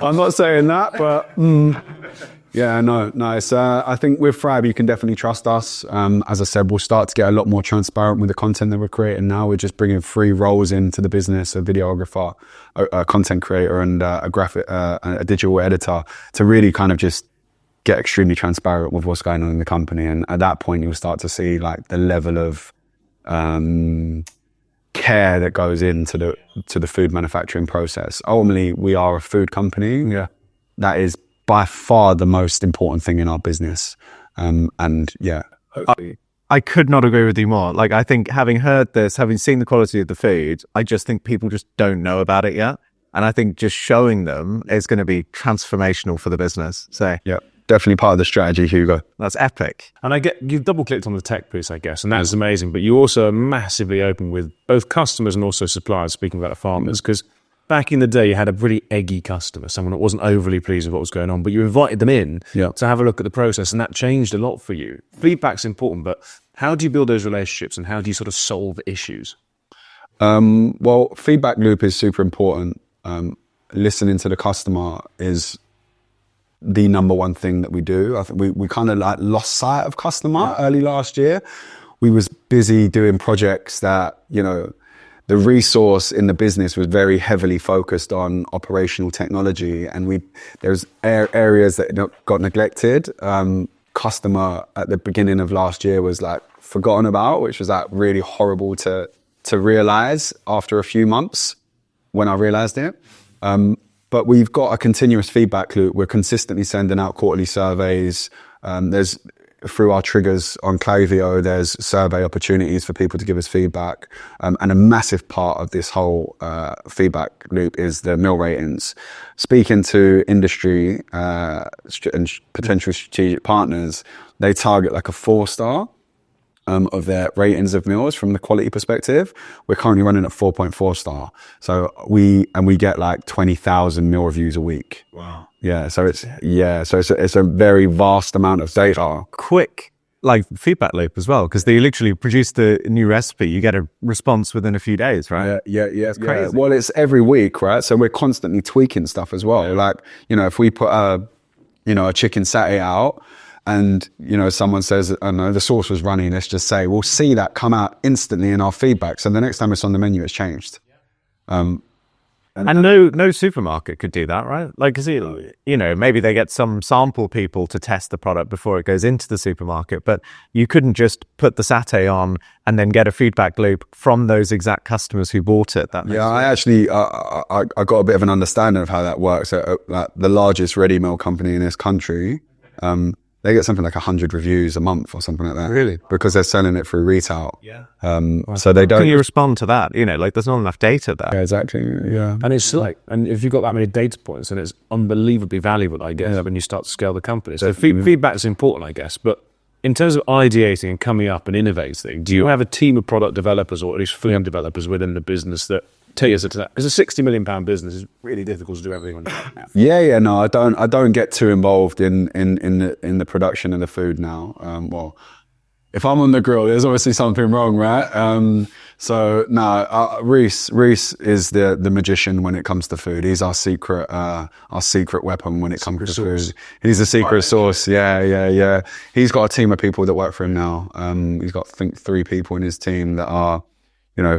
I'm not saying that, but yeah, no. It's, I think with Frive, you can definitely trust us. As I said, we'll start to get a lot more transparent with the content that we're creating now. We're just bringing 3 roles into the business: a videographer, a content creator, and a digital editor, to really kind of just get extremely transparent with what's going on in the company. And at that point, you'll start to see like the level of care that goes into the food manufacturing process. Ultimately, we are a food company. Yeah, that is by far the most important thing in our business. And yeah, I could not agree with you more. Like, I think having heard this, having seen the quality of the food, I just think people just don't know about it yet. And I think just showing them is going to be transformational for the business. So yeah. Definitely part of the strategy, Hugo. That's epic. And you've double clicked on the tech piece, I guess, and that's amazing. But you also are massively open with both customers and also suppliers, speaking about the farmers, because back in the day, you had a pretty eggy customer, someone that wasn't overly pleased with what was going on, but you invited them in to have a look at the process, and that changed a lot for you. Feedback's important, but how do you build those relationships and how do you sort of solve issues? Well, feedback loop is super important. Listening to the customer is the number one thing that we do. I think we kind of like lost sight of customer early last year. We was busy doing projects that, you know, the resource in the business was very heavily focused on operational technology, and there's areas that got neglected. Customer at the beginning of last year was like forgotten about, which was like really horrible to realize after a few months when I realized it. But we've got a continuous feedback loop. We're consistently sending out quarterly surveys. through our triggers on Klaviyo, there's survey opportunities for people to give us feedback. And a massive part of this whole feedback loop is the meal ratings. Speaking to industry and potential strategic partners, they target like a 4-star of their ratings of meals from the quality perspective. We're currently running at 4.4 star. So we get like 20,000 meal reviews a week. Wow. Yeah. So it's a very vast amount of data. Quick, like feedback loop as well, because they literally produce the new recipe. You get a response within a few days, right? Yeah. It's crazy. Well, it's every week, right? So we're constantly tweaking stuff as well. Like, if we put a chicken satay out, and, someone says, oh no, the sauce was runny, let's just say, we'll see that come out instantly in our feedback. So the next time it's on the menu, it's changed. And no supermarket could do that, right? Like, maybe they get some sample people to test the product before it goes into the supermarket, but you couldn't just put the satay on and then get a feedback loop from those exact customers who bought it. I actually, I got a bit of an understanding of how that works. The largest ready meal company in this country, they get something like 100 reviews a month or something like that. Really? Because they're selling it through retail. Yeah. So they don't. Can you respond to that? There's not enough data there. Yeah, exactly. Yeah. And it's and if you've got that many data points, then it's unbelievably valuable, I guess, when you start to scale the company. So feedback is important, I guess. But in terms of ideating and coming up and innovating, do you have a team of product developers or at least freelance developers within the business that take us to that? Because a £60 million business is really difficult to do everything on now. Yeah. No, I don't get too involved in the production of the food now. Well, if I'm on the grill, there's obviously something wrong, right? So no, Reese is the magician when it comes to food. He's our secret weapon when it comes to food. He's the secret sauce. Yeah. He's got a team of people that work for him now. He's got, I think, 3 people in his team that are,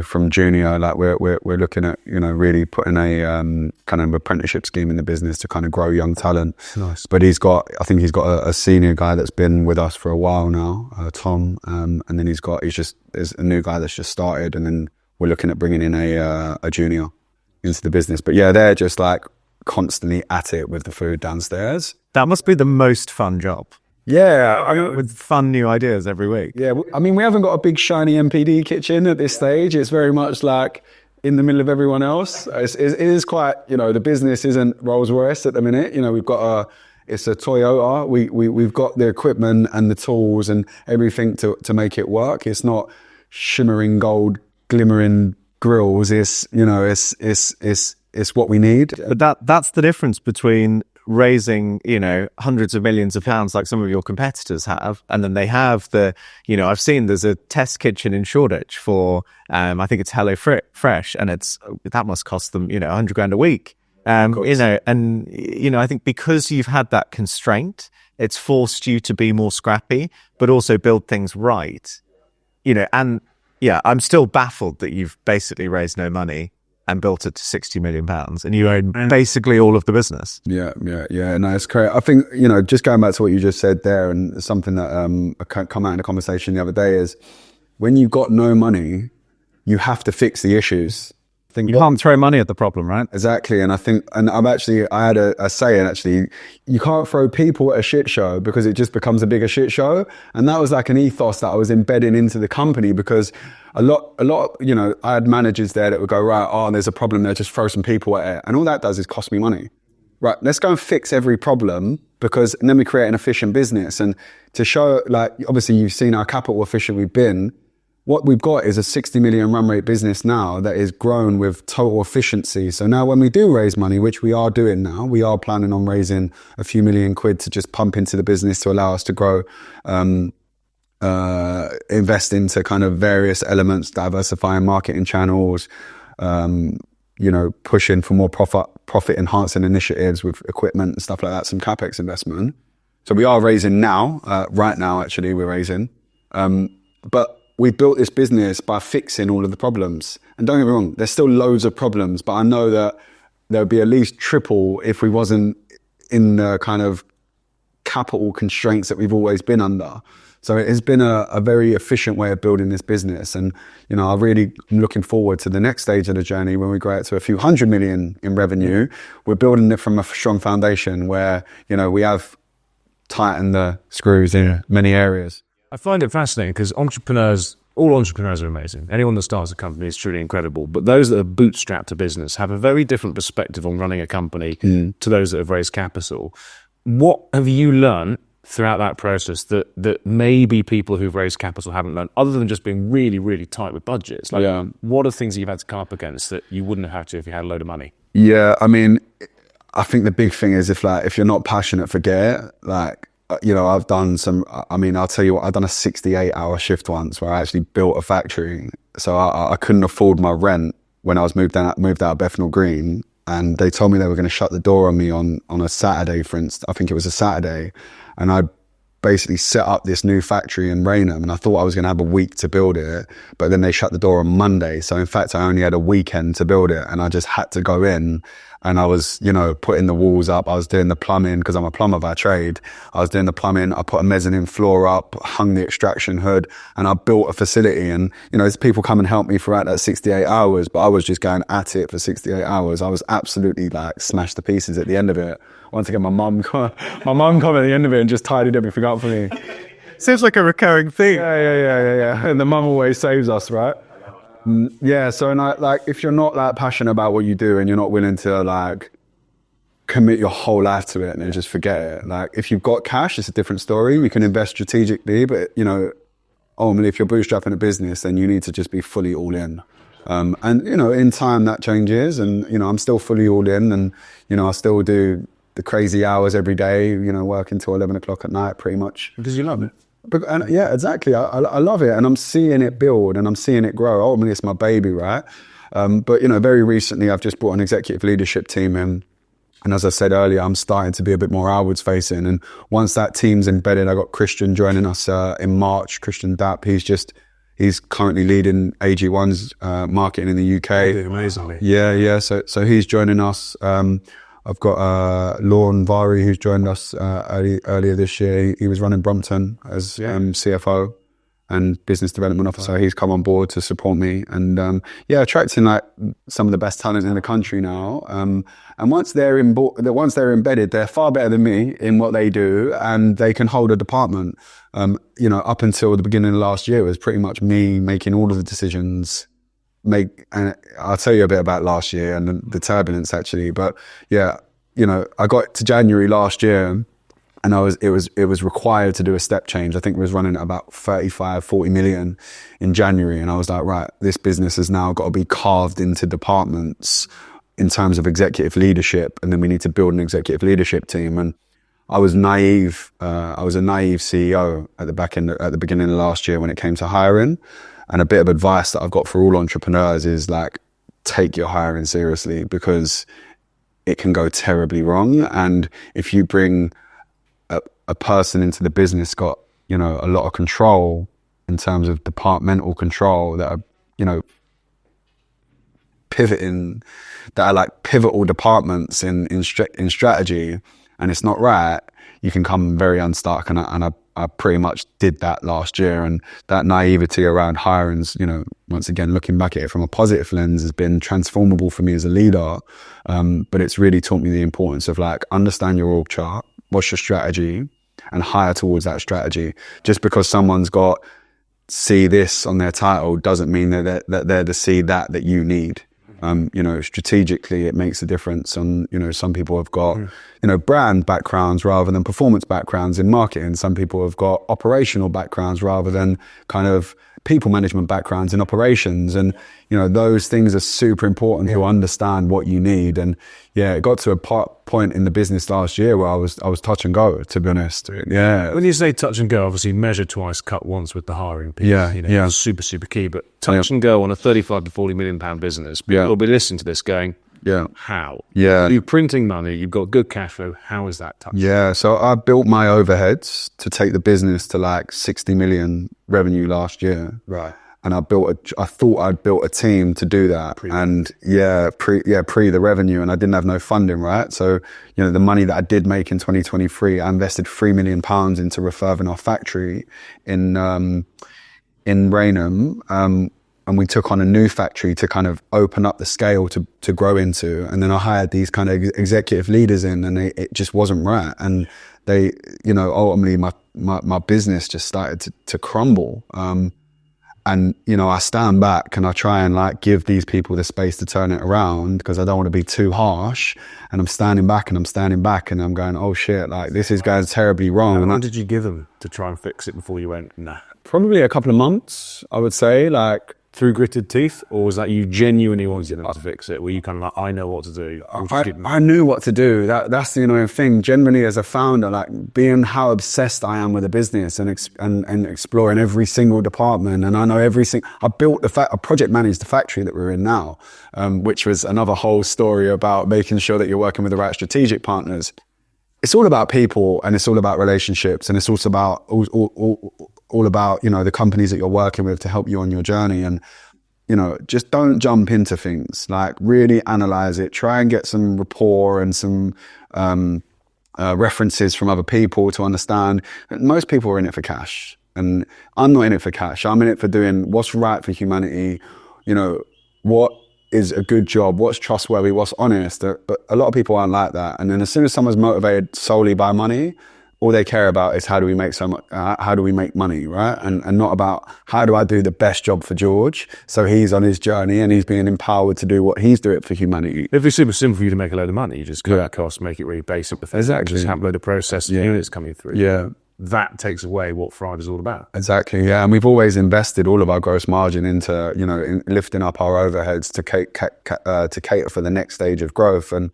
from junior. Like we're looking at, really putting a kind of apprenticeship scheme in the business to kind of grow young talent. Nice. But I think he's got a senior guy that's been with us for a while now, Tom. And then there's a new guy that's just started, and then we're looking at bringing in a junior into the business. But yeah, they're just like constantly at it with the food downstairs. That must be the most fun job. Yeah, with fun new ideas every week. Yeah, I mean, we haven't got a big shiny MPD kitchen at this stage. It's very much like in the middle of everyone else. It is quite, the business isn't Rolls Royce at the minute. We've got it's a Toyota. We've got the equipment and the tools and everything to make it work. It's not shimmering gold, glimmering grills. It's what we need. But that's the difference between raising, hundreds of millions of pounds like some of your competitors have, and then they have I've seen there's a test kitchen in Shoreditch for I think it's Hello Fresh, and that must cost them 100 grand a week, and I think because you've had that constraint, it's forced you to be more scrappy but also build things right, and I'm still baffled that you've basically raised no money and built it to £60 million, and you own basically all of the business. Yeah. No, it's correct. I think, just going back to what you just said there, and something that come out in a conversation the other day is, when you've got no money, you have to fix the issues. You can't throw money at the problem, right? Exactly. And I had a saying, actually, you can't throw people at a shit show because it just becomes a bigger shit show. And that was like an ethos that I was embedding into the company, because a lot, I had managers there that would go, right, there's a problem there, just throw some people at it. And all that does is cost me money. Right, let's go and fix every problem, and then we create an efficient business. And to show, like, obviously you've seen how capital efficient we've been. What we've got is a 60 million run rate business now that is grown with total efficiency. So now when we do raise money, which we are doing now, we are planning on raising a few million quid to just pump into the business to allow us to grow, invest into kind of various elements, diversifying marketing channels, pushing for more profit enhancing initiatives with equipment and stuff like that, some CapEx investment. So we are raising now, right now, actually, we're raising. But we built this business by fixing all of the problems. And don't get me wrong, there's still loads of problems, but I know that there would be at least triple if we wasn't in the kind of capital constraints that we've always been under. So it has been a very efficient way of building this business. And, I really am looking forward to the next stage of the journey when we grow it to a few hundred million in revenue. We're building it from a strong foundation where, we have tighten the screws in many areas. I find it fascinating because all entrepreneurs are amazing. Anyone that starts a company is truly incredible. But those that have bootstrapped a business have a very different perspective on running a company to those that have raised capital. What have you learned throughout that process that maybe people who've raised capital haven't learned, other than just being really, really tight with budgets? Like, what are things that you've had to come up against that you wouldn't have had to if you had a load of money? Yeah, I mean, I think the big thing is if you're not passionate, forget it. Like, I've done I'll tell you what, I've done a 68-hour shift once where I actually built a factory. So I couldn't afford my rent when I was moved out of Bethnal Green. And they told me they were going to shut the door on me on a Saturday, for instance. I think it was a Saturday. And I basically set up this new factory in Raynham, and I thought I was going to have a week to build it, but then they shut the door on Monday. So in fact, I only had a weekend to build it, and I just had to go in, and I was, putting the walls up. I was doing the plumbing because I'm a plumber by trade. I was doing the plumbing. I put a mezzanine floor up, hung the extraction hood, and I built a facility. And, there's people come and help me throughout that 68 hours, but I was just going at it for 68 hours. I was absolutely smashed to pieces at the end of it. Once again, my mum come at the end of it and just tidied everything up for me. Seems like a recurring thing. Yeah. And the mum always saves us, right? Yeah. So, if you're not that passionate about what you do and you're not willing to commit your whole life to it and then just forget it. If you've got cash, it's a different story. We can invest strategically, but ultimately, if you're bootstrapping a business, then you need to just be fully all in. And in time that changes, and I'm still fully all in, and I still do the crazy hours every day, working till 11 o'clock at night, pretty much. Because you love it. And yeah, exactly. I love it, and I'm seeing it build, and I'm seeing it grow. Ultimately, it's my baby, right? But very recently, I've just brought an executive leadership team in, and as I said earlier, I'm starting to be a bit more outwards facing. And once that team's embedded, I got Christian joining us in March. Christian Dapp, he's currently leading AG1's marketing in the UK. Amazingly. Yeah. So he's joining us. I've got Lorne Vari, who's joined us earlier this year. He was running Brompton as CFO and business development officer. He's come on board to support me, and attracting some of the best talent in the country now. And once they're embedded, they're far better than me in what they do, and they can hold a department. Up until the beginning of last year, it was pretty much me making all of the decisions. And I'll tell you a bit about last year and the turbulence actually. But I got to January last year, and it was required to do a step change. I think it was running at about 40 million in January. And I was like, right, this business has now got to be carved into departments in terms of executive leadership. And then we need to build an executive leadership team. And I was naive. I was a naive CEO at the beginning of last year when it came to hiring. And a bit of advice that I've got for all entrepreneurs is take your hiring seriously, because it can go terribly wrong. And if you bring a person into the business got, a lot of control in terms of departmental control that are, pivoting, that are pivotal departments in strategy, and it's not right, you can come very unstuck. And I pretty much did that last year, and that naivety around hirings, once again, looking back at it from a positive lens, has been transformable for me as a leader. But it's really taught me the importance of understand your org chart, what's your strategy, and hire towards that strategy. Just because someone's got see this on their title doesn't mean that they're the see that you need. Strategically, it makes a difference. And, some people have got, brand backgrounds rather than performance backgrounds in marketing. Some people have got operational backgrounds rather than kind of people management backgrounds in operations. And, those things are super important to understand what you need. And yeah, it got to a point in the business last year where I was touch and go, to be honest. Yeah. When you say touch and go, obviously measure twice, cut once with the hiring piece. Yeah. Super, super key. But touch and go on a 35 to 40 million pound business. People will be listening to this going, how? Yeah. You're printing money, you've got good cash flow. How is that touch? Yeah. So I built my overheads to take the business to 60 million revenue last year. Right. And I thought I'd built a team to do that. Pre the revenue, and I didn't have no funding, right? So, the money that I did make in 2023, I invested £3 million into refurbing our factory in Raynham. we took on a new factory to kind of open up the scale to grow into. And then I hired these kind of executive leaders in, and it just wasn't right. And they, you know, ultimately my business just started to crumble. And, you know, I stand back and I try and like give these people the space to turn it around, because I don't want to be too harsh. And I'm standing back and I'm going, oh shit, like this is going terribly wrong. How and long did you give them to try and fix it before you went, nah? Probably a couple of months, I would say, like. Through gritted teeth, or was that you genuinely wanted to fix it? Were you kind of like, I know what to do? I knew what to do. That's the annoying thing. Generally, as a founder, like being how obsessed I am with a business and exploring every single department, and I know I built I project managed the factory that we're in now, which was another whole story about making sure that you're working with the right strategic partners. It's all about people, and it's all about relationships, and it's also about all about, you know, the companies that you're working with to help you on your journey. And, you know, just don't jump into things, like really analyze it, try and get some rapport and some references from other people to understand. Most people are in it for cash, and I'm not in it for cash. I'm in it for doing what's right for humanity, you know, what is a good job, what's trustworthy, what's honest. But a lot of people aren't like that. And then as soon as someone's motivated solely by money, all they care about is how do we make money, right? And not about how do I do the best job for George, so he's on his journey and he's being empowered to do what he's doing for humanity. If it's super simple for you to make a load of money, you just cut out costs, make it really basic. Exactly. Just have a load of process units coming through. Yeah. That takes away what Frive is all about. Exactly, yeah. And we've always invested all of our gross margin into, you know, in lifting up our overheads to cater for the next stage of growth. And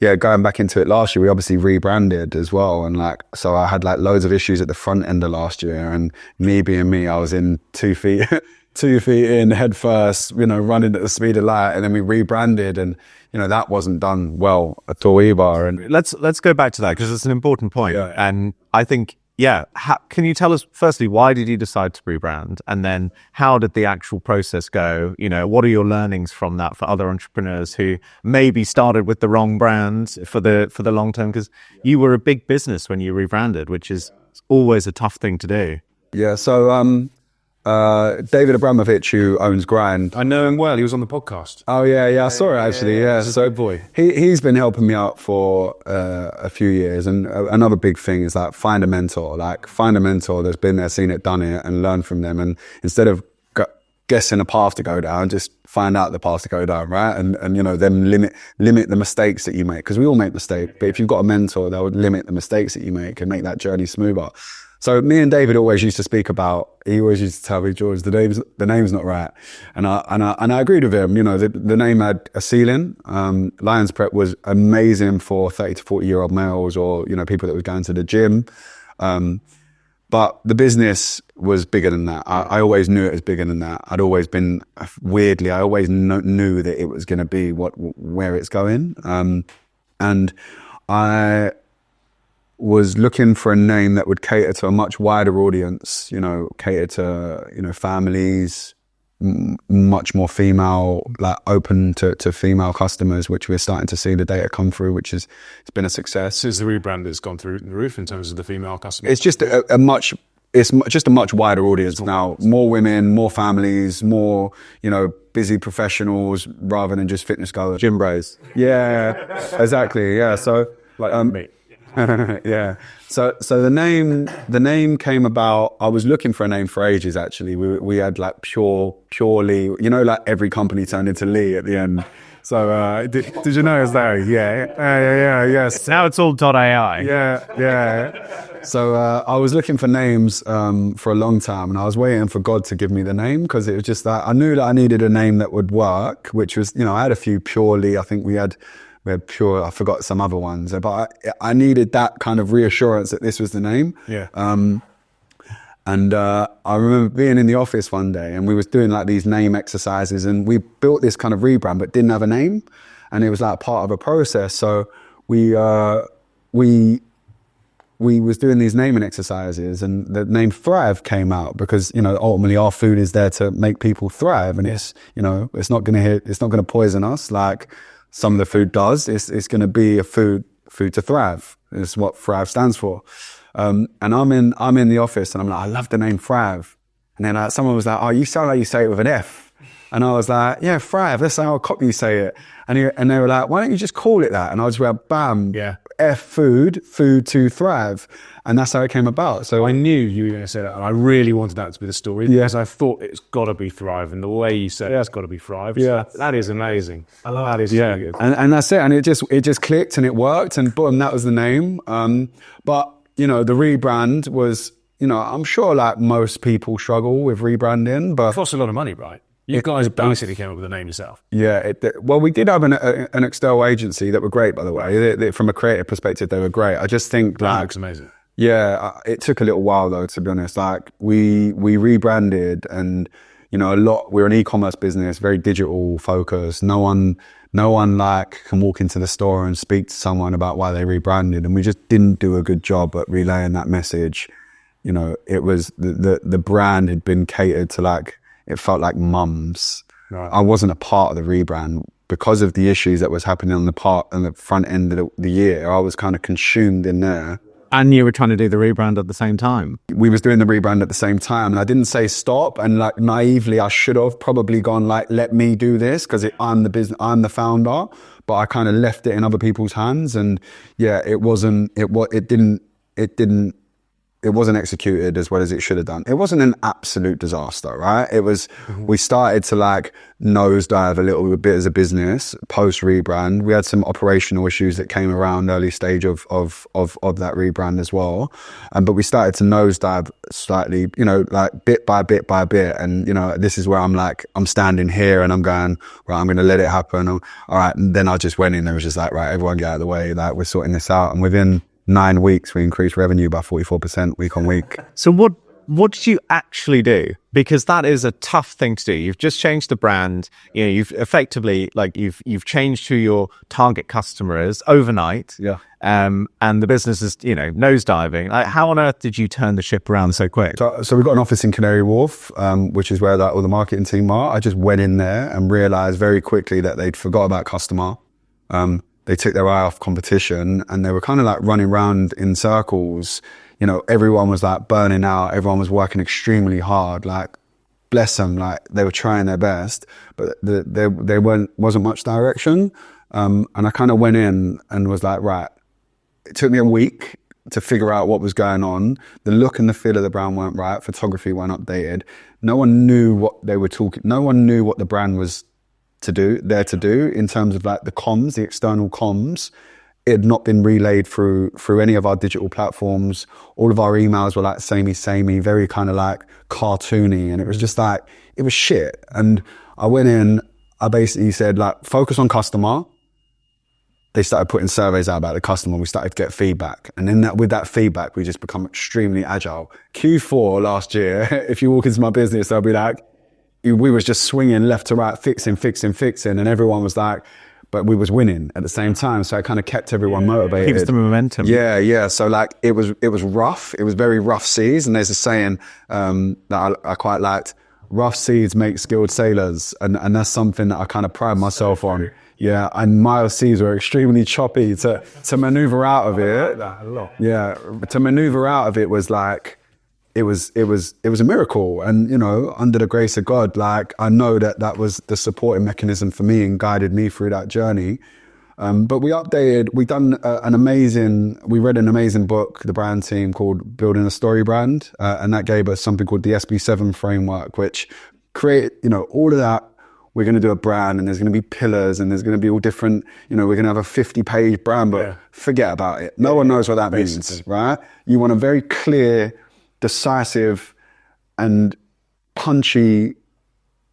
yeah, going back into it last year, we obviously rebranded as well. And like, so I had like loads of issues at the front end of last year, and me being me, I was in 2 feet, 2 feet in head first, you know, running at the speed of light. And then we rebranded, and, you know, that wasn't done well at all either. And let's go back to that, because it's an important point. Yeah. And I think, yeah, can you tell us, firstly, why did you decide to rebrand? And then how did the actual process go? You know, what are your learnings from that for other entrepreneurs who maybe started with the wrong brand for the long term? Because you were a big business when you rebranded, which is always a tough thing to do. yeah, so David Abramovich, who owns Grind. I know him well. He was on the podcast. Oh yeah, I saw it actually. Yeah, He's a good boy. He's been helping me out for a few years, and another big thing is like find a mentor. Like find a mentor that's been there, seen it, done it, and learn from them. And instead of guessing a path to go down, just find out the path to go down, right? And you know, then limit the mistakes that you make, because we all make mistakes. But if you've got a mentor, that would limit the mistakes that you make and make that journey smoother. So me and David always used to speak about. He always used to tell me, George, the name's not right, and I agreed with him. You know, the name had a ceiling. Lions Prep was amazing for 30 to 40-year-old males, or, you know, people that were going to the gym. But the business was bigger than that. I always knew it was bigger than that. I'd always been, weirdly, I always knew that it was going to be where it's going. And I was looking for a name that would cater to a much wider audience, you know, cater to, you know, families, much more female, like open to female customers, which we're starting to see the data come through, which it's been a success. Since the rebrand has gone through the roof in terms of the female customers. It's just just a much wider audience now. More women, more families, more, you know, busy professionals rather than just fitness goers. Gym bros. Yeah, exactly. Yeah. So like, Me. yeah. So the name came about. I was looking for a name for ages, actually. We had like purely, you know, like every company turned into Lee at the end. So did you know it's there? Yeah. Yes. Now it's all .ai. Yeah. So I was looking for names for a long time, and I was waiting for God to give me the name, because it was just that I knew that I needed a name that would work, which was, you know, I had a few purely. I think we had Pure, I forgot some other ones, but I needed that kind of reassurance that this was the name. Yeah. And I remember being in the office one day, and we was doing like these name exercises, and we built this kind of rebrand but didn't have a name, and it was like part of a process. So we was doing these naming exercises, and the name Thrive came out because, you know, ultimately our food is there to make people thrive, and it's, you know, it's not going to poison us like some of the food does. It's going to be a food to thrive. It's what Thrive stands for. And I'm in the office, and I'm like, I love the name Thrive. And then someone was like, oh, you sound like you say it with an F. And I was like, yeah, Frive, that's how Cockney say it. And they were like, why don't you just call it that? And I just went, bam, F food to thrive. And that's how it came about. So I knew you were going to say that, and I really wanted that to be the story because I thought it's got to be Thrive, and the way you said it's got to be Thrive. Yeah, that is amazing. I love that. Is good. And that's it. And it just clicked and it worked, and boom, that was the name. But the rebrand was, I'm sure like most people struggle with rebranding, but it costs a lot of money, right? You guys basically came up with the name yourself. Yeah. Well, we did have an external agency that were great, by the way. From a creative perspective, they were great. I just think that looks amazing. Yeah, it took a little while though, to be honest. Like we rebranded, and we're an e-commerce business, very digital focused. No one like can walk into the store and speak to someone about why they rebranded, and we just didn't do a good job at relaying that message. It was the brand had been catered to, like, it felt like mums. Right. I wasn't a part of the rebrand because of the issues that was happening on the front end of the year. I was kind of consumed in there. And you were trying to do the rebrand at the same time. We was doing the rebrand at the same time, and I didn't say stop. And like naively, I should have probably gone like, let me do this because I'm the founder. But I kind of left it in other people's hands, and it wasn't executed as well as it should have done. It wasn't an absolute disaster, right? It was, we started to like nosedive a little bit as a business post rebrand. We had some operational issues that came around early stage of that rebrand as well. But we started to nosedive slightly, like bit by bit by bit. And, this is where I'm standing here and I'm going, right, I'm going to let it happen. All right. And then I just went in and was just like, right, everyone get out of the way. Like, we're sorting this out. And within 9 weeks, we increased revenue by 44% week on week. So what did you actually do? Because that is a tough thing to do. You've just changed the brand. You've effectively, like, you've changed who your target customer is overnight. Yeah. And the business is, nosediving. Like, how on earth did you turn the ship around so quick? So we've got an office in Canary Wharf, which is where all the marketing team are. I just went in there and realized very quickly that they'd forgot about customer. They took their eye off competition, and they were kind of like running around in circles. Everyone was like burning out. Everyone was working extremely hard. Like, bless them, like they were trying their best, but there wasn't much direction. And I kind of went in and was like, right, it took me a week to figure out what was going on. The look and the feel of the brand weren't right. Photography weren't updated. No one knew what they were talking. No one knew what the brand was there to do in terms of like the comms, the external comms. It had not been relayed through any of our digital platforms. All of our emails were like samey, very kind of like cartoony, and it was just like, it was shit. And I went in, I basically said, like, focus on customer. They started putting surveys out about the customer. We started to get feedback, and then with that feedback, we just become extremely agile. Q4 last year, if you walk into my business, they'll be like, we was just swinging left to right, fixing, and everyone was like, but we was winning at the same time. So it kind of kept everyone motivated. Keeps the momentum. Yeah. So like, it was rough. It was very rough seas. And there's a saying, that I quite liked: rough seas make skilled sailors. And that's something that I kind of pride myself on. Yeah. And my seas were extremely choppy to maneuver out of it. Yeah. To maneuver out of it was like, it was a miracle. And, under the grace of God, like, I know that was the supporting mechanism for me and guided me through that journey. But we read an amazing book, the brand team, called Building a StoryBrand. And that gave us something called the SB7 framework, which created, all of that. We're going to do a brand, and there's going to be pillars, and there's going to be all different, we're going to have a 50-page brand, but forget about it. No one knows what that means, right? You want a very clear, decisive and punchy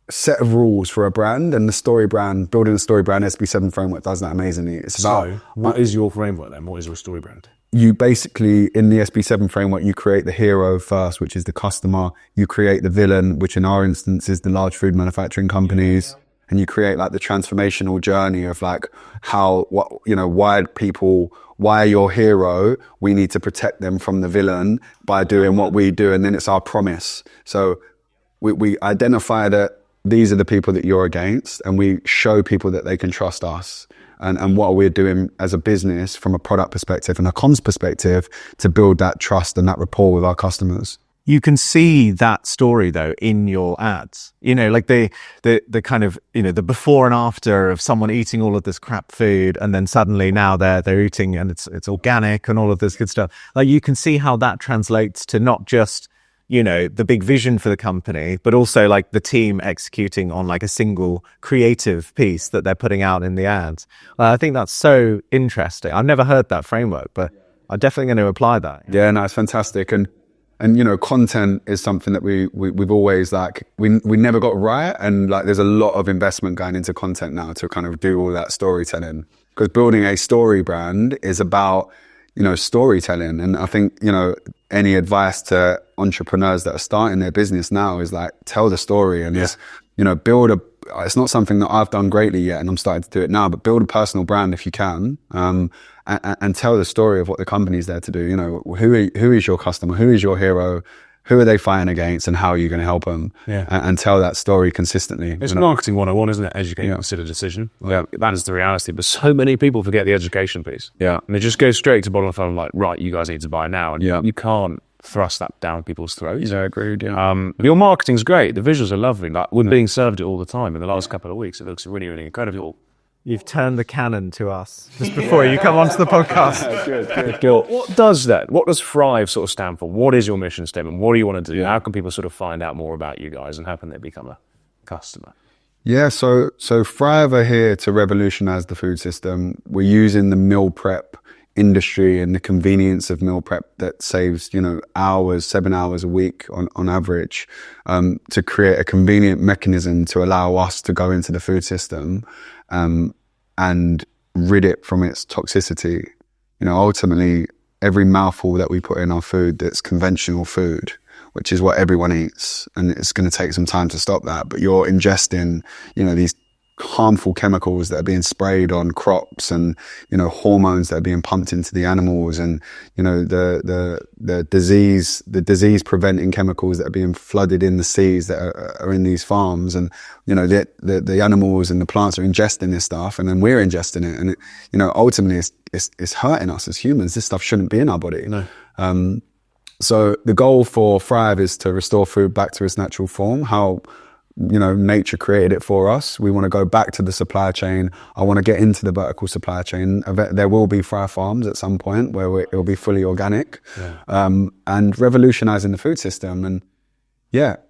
set of rules for a brand, and the StoryBrand, building a StoryBrand SB7 framework does that amazingly. It's about, what is your framework then? What is your StoryBrand? You basically, in the SB7 framework, you create the hero first, which is the customer. You create the villain, which in our instance is the large food manufacturing companies. And you create like the transformational journey of like why your hero, we need to protect them from the villain by doing what we do. And then it's our promise. So we identify that these are the people that you're against, and we show people that they can trust us. And what we're doing as a business from a product perspective and a comms perspective to build that trust and that rapport with our customers. you can see that story though in your ads, like the kind of, the before and after of someone eating all of this crap food, and then suddenly now they're eating and it's organic and all of this good stuff. Like, you can see how that translates to not just, the big vision for the company, but also like the team executing on like a single creative piece that they're putting out in the ads. I think that's so interesting. I've never heard that framework, but I'm definitely going to apply that. Yeah, no, it's fantastic. And content is something that we've always we never got right. And like, there's a lot of investment going into content now to kind of do all that storytelling, because building a story brand is about, storytelling. And I think, any advice to entrepreneurs that are starting their business now is like, tell the story and just, build it's not something that I've done greatly yet, and I'm starting to do it now, but build a personal brand if you can, and tell the story of what the company's there to do. Who is your customer? Who is your hero? Who are they fighting against, and how are you going to help them? And tell that story consistently. It's marketing 101, isn't it? Educate, consider, decision. Yeah, that is the reality. But so many people forget the education piece. Yeah. And they just go straight to bottom of the phone, like, right, you guys need to buy now. And you can't thrust that down people's throats. Yeah, agreed. Yeah. Your marketing's great. The visuals are lovely. Like, we're being served it all the time in the last couple of weeks. It looks really, really incredible. You've turned the cannon to us just before you come onto the podcast. Good. What does that? What does Frive sort of stand for? What is your mission statement? What do you want to do? How can people sort of find out more about you guys, and how can they become a customer? Yeah, so Frive are here to revolutionize the food system. We're using the meal prep industry and the convenience of meal prep that saves, 7 hours a week on average, to create a convenient mechanism to allow us to go into the food system, and rid it from its toxicity. Ultimately, every mouthful that we put in our food that's conventional food, which is what everyone eats, and it's going to take some time to stop that, but you're ingesting, these harmful chemicals that are being sprayed on crops, and hormones that are being pumped into the animals, and the disease preventing chemicals that are being flooded in the seas that are in these farms, and the animals and the plants are ingesting this stuff, and then we're ingesting it, and ultimately it's hurting us as humans. This stuff shouldn't be in our body. No. So the goal for Frive is to restore food back to its natural form, how nature created it for us. We want to go back to the supply chain. I want to get into the vertical supply chain. There will be Frive farms at some point where it will be fully organic, and revolutionizing the food system. And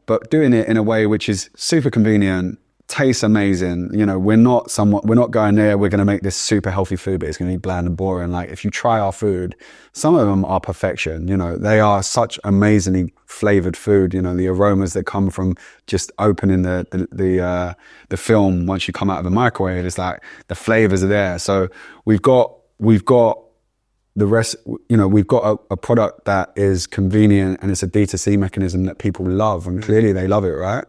but doing it in a way which is super convenient, tastes amazing. We're not going there, we're going to make this super healthy food, but it's going to be bland and boring. Like, if you try our food, some of them are perfection. They are such amazingly flavored food. The aromas that come from just opening the film once you come out of the microwave, it's like the flavors are there. So we've got the rest, we've got a product that is convenient, and it's a D2C mechanism that people love, and clearly they love it, right?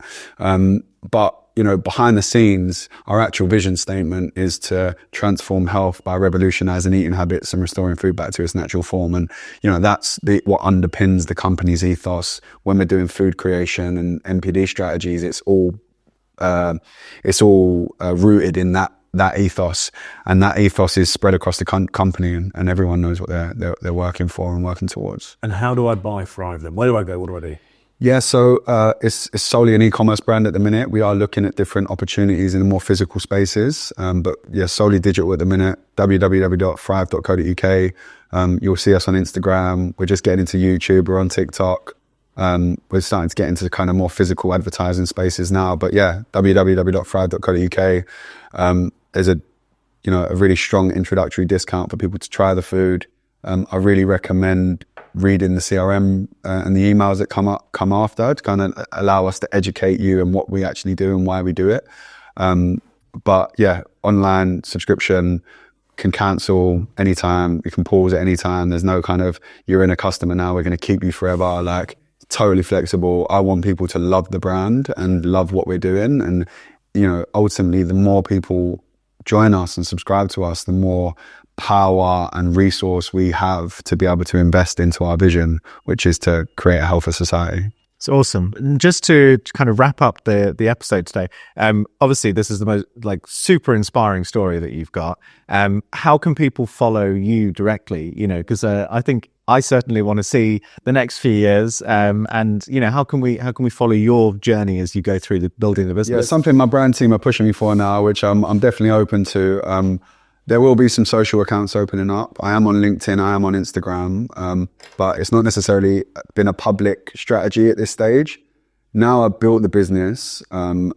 But behind the scenes, our actual vision statement is to transform health by revolutionizing eating habits and restoring food back to its natural form. And, that's what underpins the company's ethos. When we're doing food creation and NPD strategies, it's all rooted in that ethos. And that ethos is spread across the company, and everyone knows what they're working for and working towards. And how do I buy Frive then? Where do I go? What do I do? Yeah, so it's solely an e-commerce brand at the minute. We are looking at different opportunities in more physical spaces, but solely digital at the minute. www.frive.co.uk. You'll see us on Instagram. We're just getting into YouTube. We're on TikTok. We're starting to get into kind of more physical advertising spaces now. But www.frive.co.uk. There's a really strong introductory discount for people to try the food. I really recommend reading the CRM and the emails that come after to kind of allow us to educate you on what we actually do and why we do it. But online subscription, can cancel anytime. You can pause at any time. There's no kind of, you're in a customer now, we're going to keep you forever. Like, totally flexible. I want people to love the brand and love what we're doing. And, ultimately, the more people join us and subscribe to us, the more power and resource we have to be able to invest into our vision, which is to create a healthier society. It's awesome. And just to kind of wrap up the episode today, obviously this is the most super inspiring story that you've got. How can people follow you directly? Because I think I certainly want to see the next few years. And you know, how can we follow your journey as you go through the building the business? Yeah, something my brand team are pushing me for now, which I'm definitely open to. There will be some social accounts opening up. I am on LinkedIn, I am on Instagram, but it's not necessarily been a public strategy at this stage. Now I've built the business, and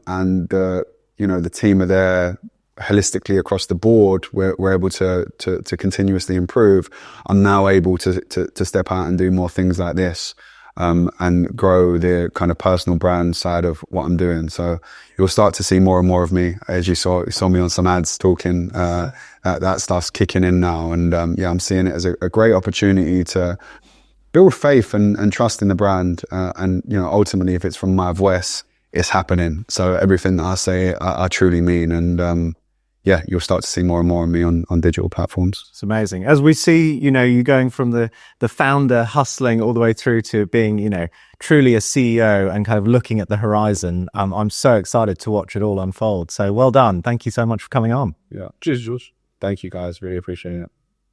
you know, the team are there holistically across the board. We're able to continuously improve. I'm now able to step out and do more things like this, and grow the kind of personal brand side of what I'm doing. So you'll start to see more and more of me, as you saw me on some ads talking. That stuff's kicking in now, and yeah, I'm seeing it as a great opportunity to build faith and trust in the brand. And you know, ultimately, if it's from my voice, it's happening. So everything that I say, I truly mean. And yeah, you'll start to see more and more of me on digital platforms. It's amazing. As we see, you know, you going from the founder hustling all the way through to being, you know, truly a CEO and kind of looking at the horizon. I'm so excited to watch it all unfold. So well done. Thank you so much for coming on. Yeah. Cheers, George. Thank you, guys. Really appreciate it.